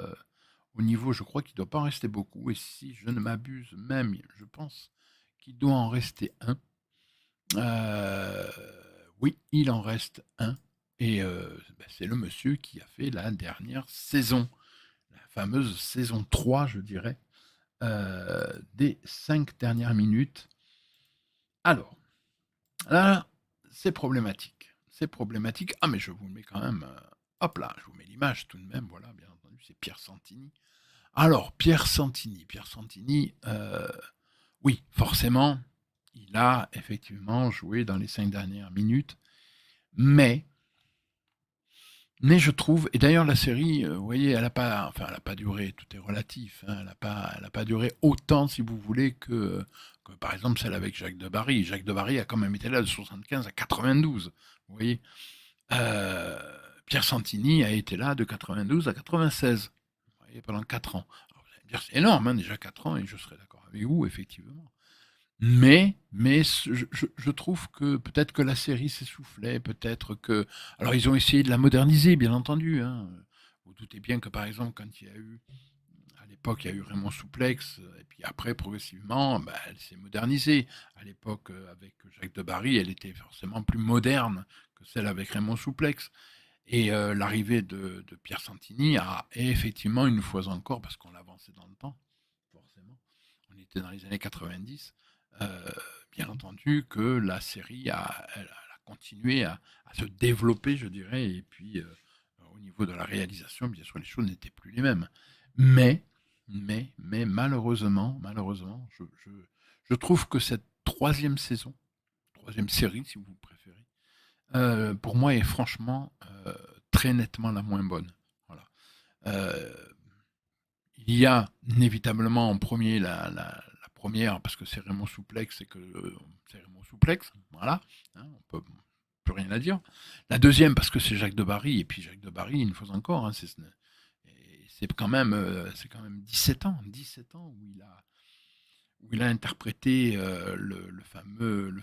Au niveau, je crois qu'il ne doit pas en rester beaucoup. Et si je ne m'abuse même, je pense qu'il doit en rester un. Euh, oui, il en reste un. Et ben, c'est le monsieur qui a fait la dernière saison. fameuse saison 3, je dirais, des 5 dernières minutes. Alors, là, c'est problématique. C'est problématique. Ah, mais je vous le mets quand même. Hop là, je vous mets l'image tout de même. Voilà, bien entendu, c'est Pierre Santini. Alors, Pierre Santini, oui, forcément, il a effectivement joué dans les 5 dernières minutes, mais je trouve, et d'ailleurs la série, vous voyez, elle a pas duré, tout est relatif, hein, elle a pas duré autant, si vous voulez, que par exemple celle avec Jacques Debarry. Jacques Debarry a quand même été là de 75 à 92, vous voyez. Euh, Pierre Santini a été là de 92 à 96, vous voyez, pendant 4 ans. Alors, vous allez me dire, c'est énorme, hein, déjà 4 ans, et je serais d'accord avec vous, effectivement. Je trouve que peut-être que la série s'essoufflait, peut-être que... Alors ils ont essayé de la moderniser, bien entendu, hein. Vous doutez bien que par exemple, quand il y a eu, à l'époque, il y a eu Raymond Souplex, et puis après, progressivement, bah, elle s'est modernisée. À l'époque, avec Jacques Debarry, elle était forcément plus moderne que celle avec Raymond Souplex. Et l'arrivée de Pierre Santini a effectivement, une fois encore, parce qu'on l'avançait dans le temps, forcément, on était dans les années 90, euh, bien entendu que la série elle a continué à se développer, je dirais, et puis au niveau de la réalisation, bien sûr, les choses n'étaient plus les mêmes. Mais, malheureusement, je trouve que cette troisième saison, troisième série, si vous préférez, pour moi est franchement très nettement la moins bonne. Voilà. Euh, il y a inévitablement en premier la première, parce que c'est Raymond Souplex, et que c'est Raymond Souplex, voilà, hein, on peut plus rien à dire. La deuxième, parce que c'est Jacques Debarry, et puis Jacques Debarry, une fois encore, hein, c'est quand même 17 ans où il a interprété le fameux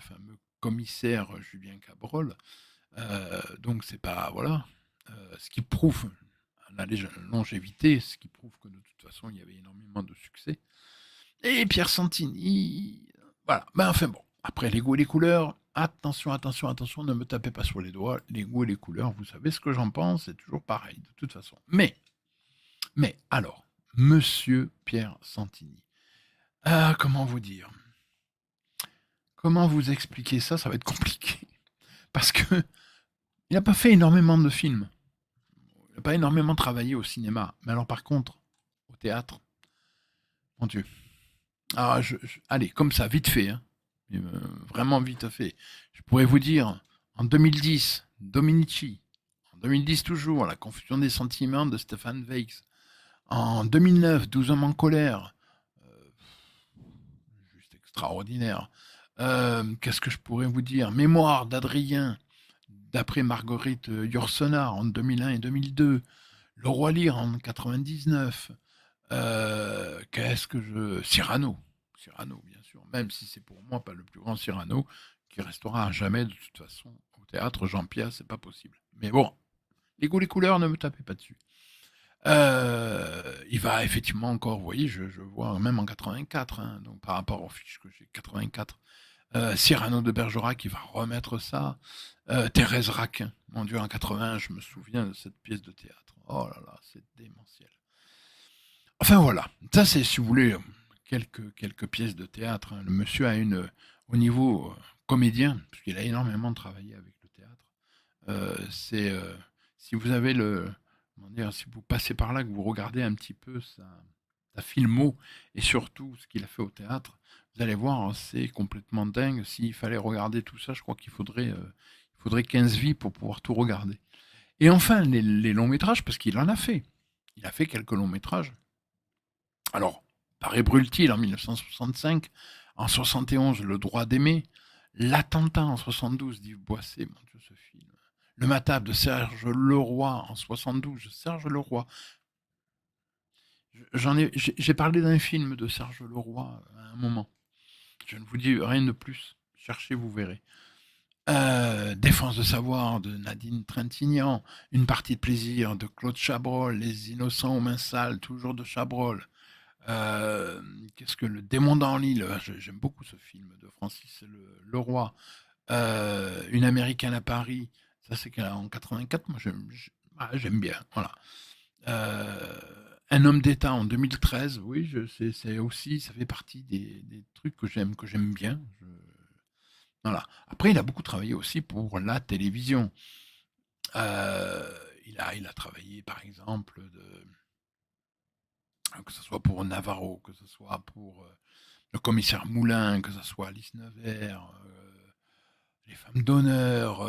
commissaire Julien Cabrol. Donc c'est pas, voilà, ce qui prouve la longévité, ce qui prouve que de toute façon il y avait énormément de succès. Et Pierre Santini, voilà. Ben enfin bon, après les goûts et les couleurs, attention, attention, attention, ne me tapez pas sur les doigts. Les goûts et les couleurs, vous savez ce que j'en pense, c'est toujours pareil de toute façon. Mais alors, Monsieur Pierre Santini, comment vous dire, comment vous expliquer ça, ça va être compliqué, parce que il n'a pas fait énormément de films. Il n'a pas énormément travaillé au cinéma. Mais alors, par contre, au théâtre, mon Dieu. Ah, allez, comme ça, vite fait, hein. Vraiment vite fait. Je pourrais vous dire, en 2010, Dominici. En 2010 toujours, La confusion des sentiments de Stéphane Zweig. En 2009, 12 hommes en colère. Euh, Juste extraordinaire. Qu'est-ce que je pourrais vous dire? Mémoire d'Adrien, d'après Marguerite Yourcenar en 2001 et 2002. Le Roi Lear en 99. Qu'est-ce que je... Cyrano, bien sûr. Même si c'est pour moi pas le plus grand Cyrano, qui restera à jamais de toute façon au théâtre Jean-Pierre, c'est pas possible. Mais bon, les goûts, les couleurs, ne me tapez pas dessus. Il va effectivement encore, vous voyez, je vois même en 84, hein, donc par rapport aux fiches que j'ai, 84. Cyrano de Bergerac qui va remettre ça. Thérèse Raquin, mon Dieu, en 80, je me souviens de cette pièce de théâtre. Oh là là, c'est démentiel. Enfin voilà, ça c'est, si vous voulez, quelques pièces de théâtre, hein. Le monsieur a au niveau comédien, parce qu'il a énormément travaillé avec le théâtre, c'est, si vous avez comment dire, si vous passez par là, que vous regardez un petit peu sa filmo, et surtout ce qu'il a fait au théâtre, vous allez voir, hein, c'est complètement dingue. S'il fallait regarder tout ça, je crois qu'il faudrait 15 vies pour pouvoir tout regarder. Et enfin, les longs métrages, parce qu'il en a fait. Il a fait quelques longs métrages. Alors, Paris brûle-t-il en 1965, en 71, Le droit d'aimer, L'attentat en 72 d'Yves Boisset, mon Dieu, ce film. Le Matable de Serge Leroy en 72, Serge Leroy. J'ai parlé d'un film de Serge Leroy à un moment. Je ne vous dis rien de plus. Cherchez, vous verrez. Défense de savoir de Nadine Trintignant, Une partie de plaisir de Claude Chabrol, Les innocents aux mains sales, toujours de Chabrol. Qu'est-ce que Le démon dans l'île, j'aime beaucoup ce film de Francis Leroy. Une américaine à Paris, ça c'est en 84, moi j'aime bien, voilà. Un homme d'État en 2013, oui, c'est aussi, ça fait partie des trucs que j'aime bien. Voilà. Après, il a beaucoup travaillé aussi pour la télévision. Euh, il a travaillé, par exemple, que ce soit pour Navarro, que ce soit pour le commissaire Moulin, que ce soit Alice Nevers, les femmes d'honneur,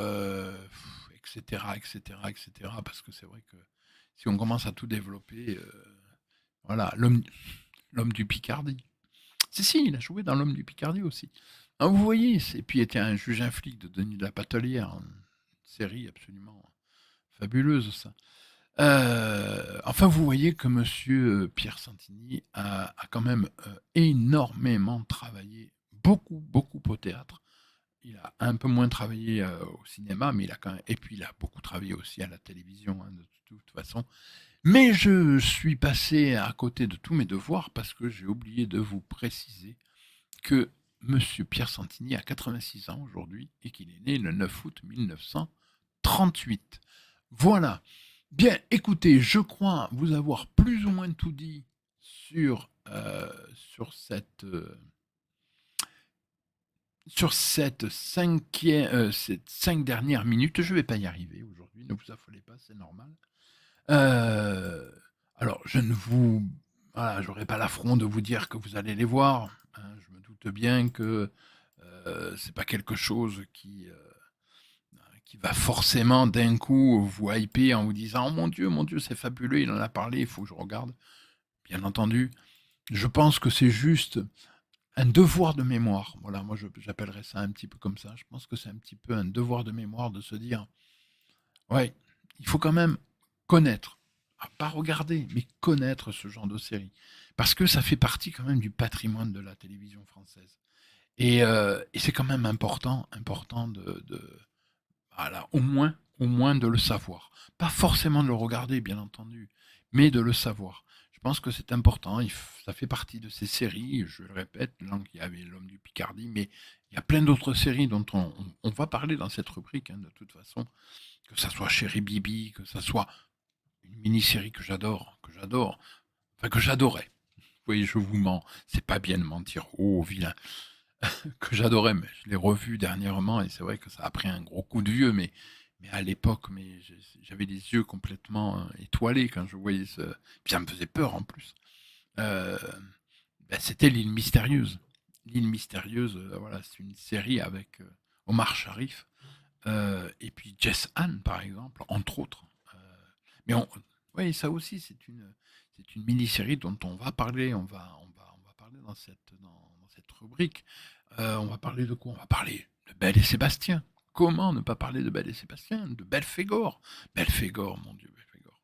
etc., etc., etc. Parce que c'est vrai que si on commence à tout développer, voilà, l'homme du Picardie. Si, il a joué dans l'homme du Picardie aussi. Ah, vous voyez, et puis il était un juge un flic de Denis de la Patelière, une série absolument fabuleuse, ça. Enfin, vous voyez que monsieur Pierre Santini a quand même énormément travaillé, beaucoup, beaucoup au théâtre. Il a un peu moins travaillé au cinéma, mais il a quand même, et puis il a beaucoup travaillé aussi à la télévision, hein, de toute façon. Mais je suis passé à côté de tous mes devoirs parce que j'ai oublié de vous préciser que monsieur Pierre Santini a 86 ans aujourd'hui et qu'il est né le 9 août 1938. Voilà. Bien, écoutez, je crois vous avoir plus ou moins tout dit sur ces 5 dernières minutes. Je ne vais pas y arriver aujourd'hui, ne vous affolez pas, c'est normal. Euh, alors, je ne vous... Voilà, j'aurai pas l'affront de vous dire que vous allez les voir, hein. Je me doute bien que c'est pas quelque chose qui va forcément d'un coup vous hyper en vous disant oh mon Dieu, c'est fabuleux, il en a parlé, il faut que je regarde. Bien entendu, je pense que c'est juste un devoir de mémoire. Voilà, moi j'appellerais ça un petit peu comme ça. Je pense que c'est un petit peu un devoir de mémoire de se dire ouais, il faut quand même connaître, pas regarder, mais connaître ce genre de série. Parce que ça fait partie quand même du patrimoine de la télévision française. Et c'est quand même important voilà, au moins de le savoir. Pas forcément de le regarder, bien entendu, mais de le savoir. Je pense que c'est important, ça fait partie de ces séries, je le répète, là, il y avait L'Homme du Picardie, mais il y a plein d'autres séries dont on va parler dans cette rubrique, hein, de toute façon, que ça soit Chéri Bibi, que ça soit une mini-série enfin que j'adorais. Oui, je vous mens, c'est pas bien de mentir, oh vilain, que j'adorais, mais je l'ai revu dernièrement et c'est vrai que ça a pris un gros coup de vieux, mais à l'époque, j'avais les yeux complètement étoilés quand je voyais ce. Puis ça me faisait peur en plus. Euh, C'était L'île mystérieuse. L'île mystérieuse, voilà, c'est une série avec Omar Sharif et puis Jess Ann, par exemple, entre autres. Mais oui, ça aussi, c'est une mini-série dont on va parler. On va parler dans cette rubrique. On va parler de quoi? On va parler de Belle et Sébastien. Comment ne pas parler de Belle et Sébastien? De Belphégor. Belphégor, mon Dieu, Belphégor.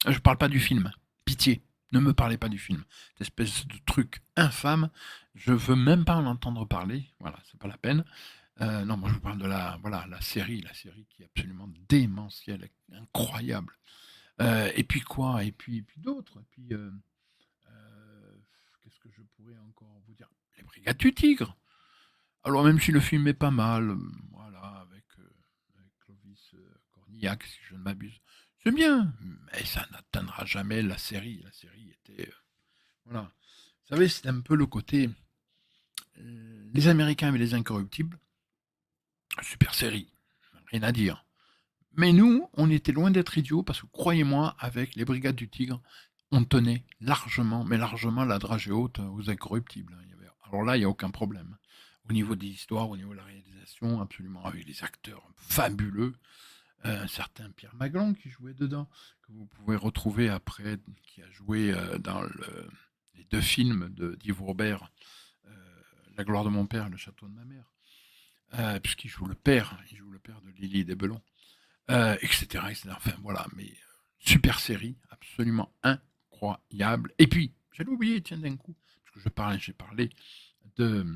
Je parle pas du film. Pitié, ne me parlez pas du film. Cette espèce de truc infâme, je veux même pas en entendre parler. Voilà, c'est pas la peine. Non, moi je vous parle de la série qui est absolument démentielle, incroyable. Et puis quoi? Et puis d'autres. Et puis, qu'est-ce que je pourrais encore vous dire? Les Brigades du Tigre. Alors même si le film est pas mal, voilà, avec Clovis Cornillac, si je ne m'abuse, c'est bien, mais ça n'atteindra jamais la série. La série était, voilà. Vous savez, c'est un peu le côté, les Américains avaient Les Incorruptibles, super série, rien à dire. Mais nous, on était loin d'être idiots parce que croyez-moi, avec les Brigades du Tigre, on tenait largement, mais largement la dragée haute aux Incorruptibles, hein. Alors là, il n'y a aucun problème. Au niveau des histoires, au niveau de la réalisation, absolument, avec des acteurs fabuleux. Un certain Pierre Maglon qui jouait dedans, que vous pouvez retrouver après, qui a joué dans les 2 films d'Yves Robert, euh, La gloire de mon père, Le château de ma mère, puisqu'il joue le père de Lily Desbelons, etc., etc. Enfin voilà, mais super série, absolument incroyable. Et puis, j'allais oublier, tiens, d'un coup, parce que de,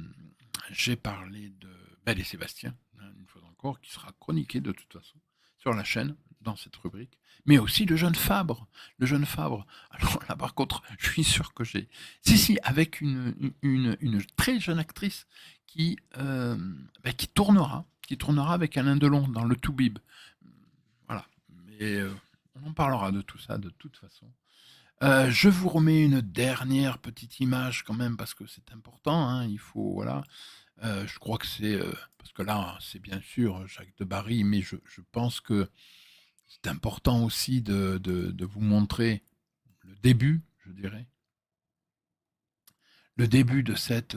j'ai parlé de Belle et Sébastien, hein, une fois encore, qui sera chroniqué de toute façon sur la chaîne, dans cette rubrique, mais aussi le jeune Fabre. Le jeune Fabre. Alors là, par contre, je suis sûr que j'ai. Si, avec une très jeune actrice qui tournera avec Alain Delon dans le Toubib. Voilà. Mais on en parlera de tout ça de toute façon. Je vous remets une dernière petite image quand même parce que c'est important, hein, il faut voilà, je crois que c'est, parce que là, c'est bien sûr Jacques de Barry, mais je pense que c'est important aussi de vous montrer le début, je dirais, le début de cette,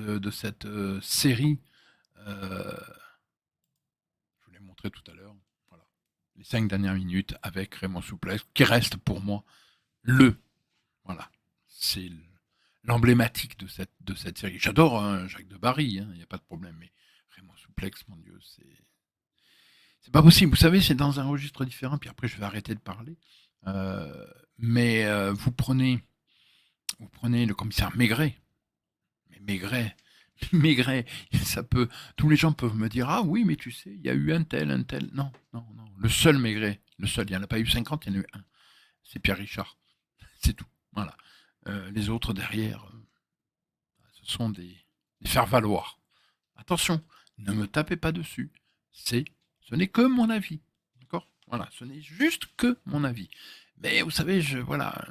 série, heu, je vous l'ai montré tout à l'heure, voilà. Les 5 dernières minutes avec Raymond Souplex qui reste pour moi le voilà, c'est l'emblématique de cette série. J'adore hein, Jacques de Barry, il n'y a pas de problème, mais Raymond Souplex, mon Dieu, c'est pas possible. Vous savez, c'est dans un registre différent, puis après je vais arrêter de parler. Mais vous prenez le commissaire Maigret, mais Maigret, Maigret, ça peut, tous les gens peuvent me dire, ah oui, mais tu sais, il y a eu un tel, un tel. Non, non, non. Le seul Maigret, le seul, il n'y en a pas eu 50, il y en a eu un. C'est Pierre Richard. C'est tout. Voilà. Les autres derrière, ce sont des faire-valoir. Attention, ne me tapez pas dessus. Ce n'est que mon avis. D'accord. Voilà, ce n'est juste que mon avis. Mais vous savez, voilà,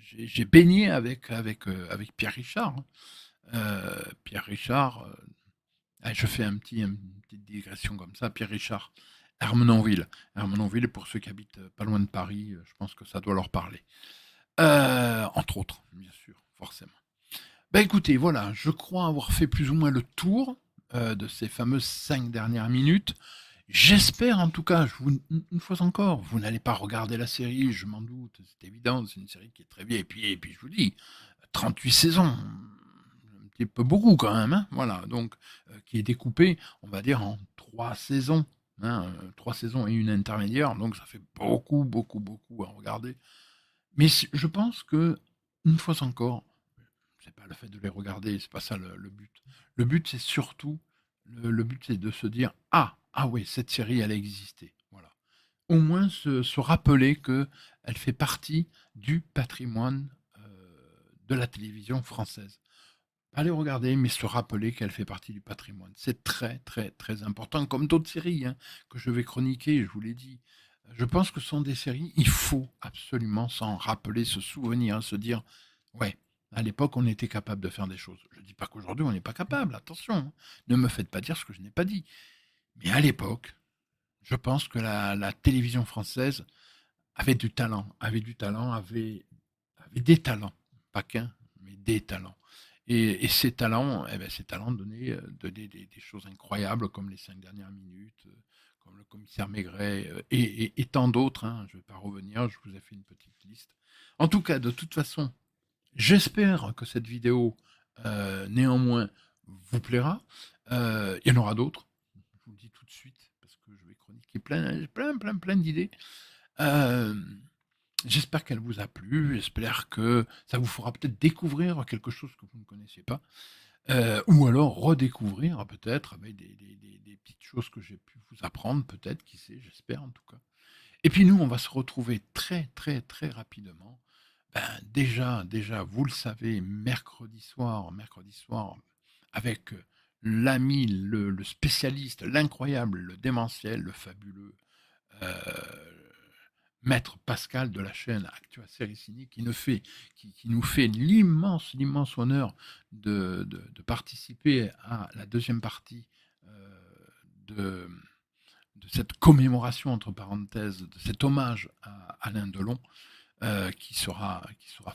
j'ai baigné avec Pierre Richard, hein. Pierre Richard, je fais une petite digression comme ça. Pierre Richard, Ermenonville. Ermenonville, pour ceux qui habitent pas loin de Paris, je pense que ça doit leur parler. Entre autres, bien sûr, forcément. Bah écoutez, voilà, je crois avoir fait plus ou moins le tour de ces fameuses 5 dernières minutes. J'espère en tout cas, une fois encore, vous n'allez pas regarder la série, je m'en doute, c'est évident, c'est une série qui est très vieille. Et puis je vous dis, 38 saisons, un petit peu beaucoup quand même, hein, voilà, donc qui est découpé, on va dire, en 3 saisons, hein, 3 saisons et une intermédiaire, donc ça fait beaucoup, beaucoup, beaucoup à regarder. Mais je pense que, une fois encore, c'est pas le fait de les regarder, c'est pas ça le but. Le but, c'est surtout, le but, c'est de se dire, ah, ah oui, cette série, elle a existé. Voilà. Au moins se rappeler que elle fait partie du patrimoine de la télévision française. Pas les regarder, mais se rappeler qu'elle fait partie du patrimoine. C'est très, très, très important, comme d'autres séries hein, que je vais chroniquer, je vous l'ai dit. Je pense que ce sont des séries, il faut absolument s'en rappeler, se souvenir, se dire, ouais, à l'époque, on était capable de faire des choses. Je ne dis pas qu'aujourd'hui, on n'est pas capable, attention, hein. Ne me faites pas dire ce que je n'ai pas dit. Mais à l'époque, je pense que la télévision française avait du talent, avait des talents, pas qu'un, mais des talents. Et ces talents donnaient des choses incroyables comme les 5 dernières minutes, comme le commissaire Maigret, et tant d'autres, hein. Je ne vais pas revenir, je vous ai fait une petite liste. En tout cas, de toute façon, j'espère que cette vidéo, néanmoins, vous plaira. Il y en aura d'autres, je vous le dis tout de suite, parce que je vais chroniquer plein d'idées. J'espère qu'elle vous a plu, j'espère que ça vous fera peut-être découvrir quelque chose que vous ne connaissiez pas, ou alors redécouvrir peut-être avec des petites choses que j'ai pu vous apprendre peut-être, qui sait, j'espère en tout cas. Et puis nous, on va se retrouver très, très, très rapidement. Ben, déjà, vous le savez, mercredi soir, avec l'ami, le spécialiste, l'incroyable, le démentiel, le fabuleux, maître Pascal de la chaîne Actua Série Ciné, qui nous fait l'immense, l'immense honneur de participer à la deuxième partie de, de cette commémoration, entre parenthèses, de cet hommage à Alain Delon, qui sera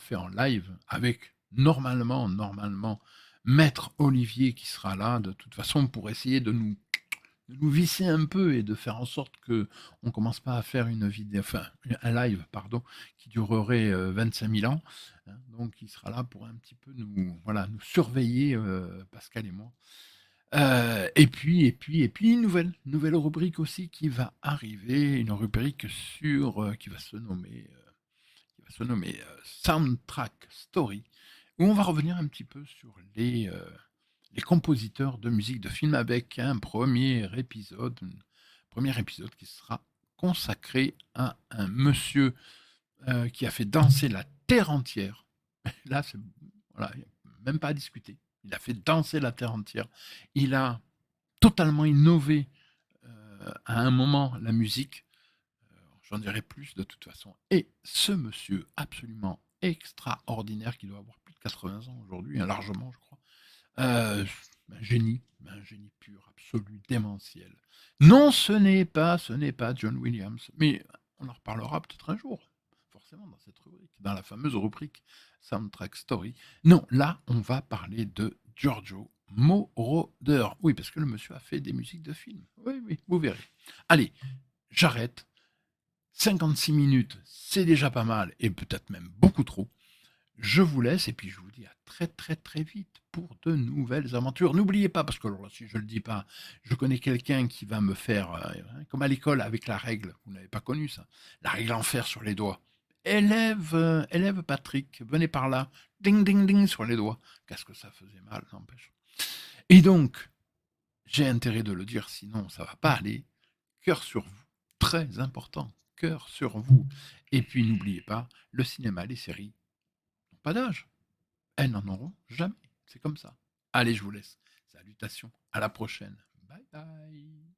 fait en live avec normalement, Maître Olivier qui sera là, de toute façon, pour essayer de nous visser un peu et de faire en sorte que on commence pas à faire une vidéo, enfin, un live, pardon, qui durerait 25 000 ans, hein. Donc, il sera là pour un petit peu voilà, nous surveiller, Pascal et moi. Et puis, une nouvelle rubrique aussi qui va arriver, une rubrique qui va se nommer Soundtrack Story, où on va revenir un petit peu sur les compositeurs de musique de film avec un premier épisode qui sera consacré à un monsieur qui a fait danser la terre entière. Là, voilà, il n'y a même pas à discuter. Il a fait danser la terre entière. Il a totalement innové à un moment la musique. J'en dirai plus de toute façon. Et ce monsieur absolument extraordinaire qui doit avoir plus de 80 ans aujourd'hui, hein, largement, je crois. Un génie pur, absolu, démentiel. Non, ce n'est pas John Williams, mais on en reparlera peut-être un jour, forcément dans cette rubrique, dans la fameuse rubrique Soundtrack Story. Non, là, on va parler de Giorgio Moroder. Oui, parce que le monsieur a fait des musiques de films. Oui, oui, vous verrez. Allez, j'arrête. 56 minutes, c'est déjà pas mal, et peut-être même beaucoup trop. Je vous laisse et puis je vous dis à très très très vite pour de nouvelles aventures. N'oubliez pas, parce que alors là, si je ne le dis pas, je connais quelqu'un qui va me faire, comme à l'école avec la règle, vous n'avez pas connu ça, la règle en fer sur les doigts. Élève Patrick, venez par là, ding ding ding sur les doigts. Qu'est-ce que ça faisait mal, n'empêche. Et donc, j'ai intérêt de le dire, sinon ça va pas aller. Cœur sur vous, très important, cœur sur vous. Et puis n'oubliez pas, le cinéma, les séries, n'ont pas d'âge. Elles n'en auront jamais. C'est comme ça. Allez, je vous laisse. Salutations. À la prochaine. Bye bye.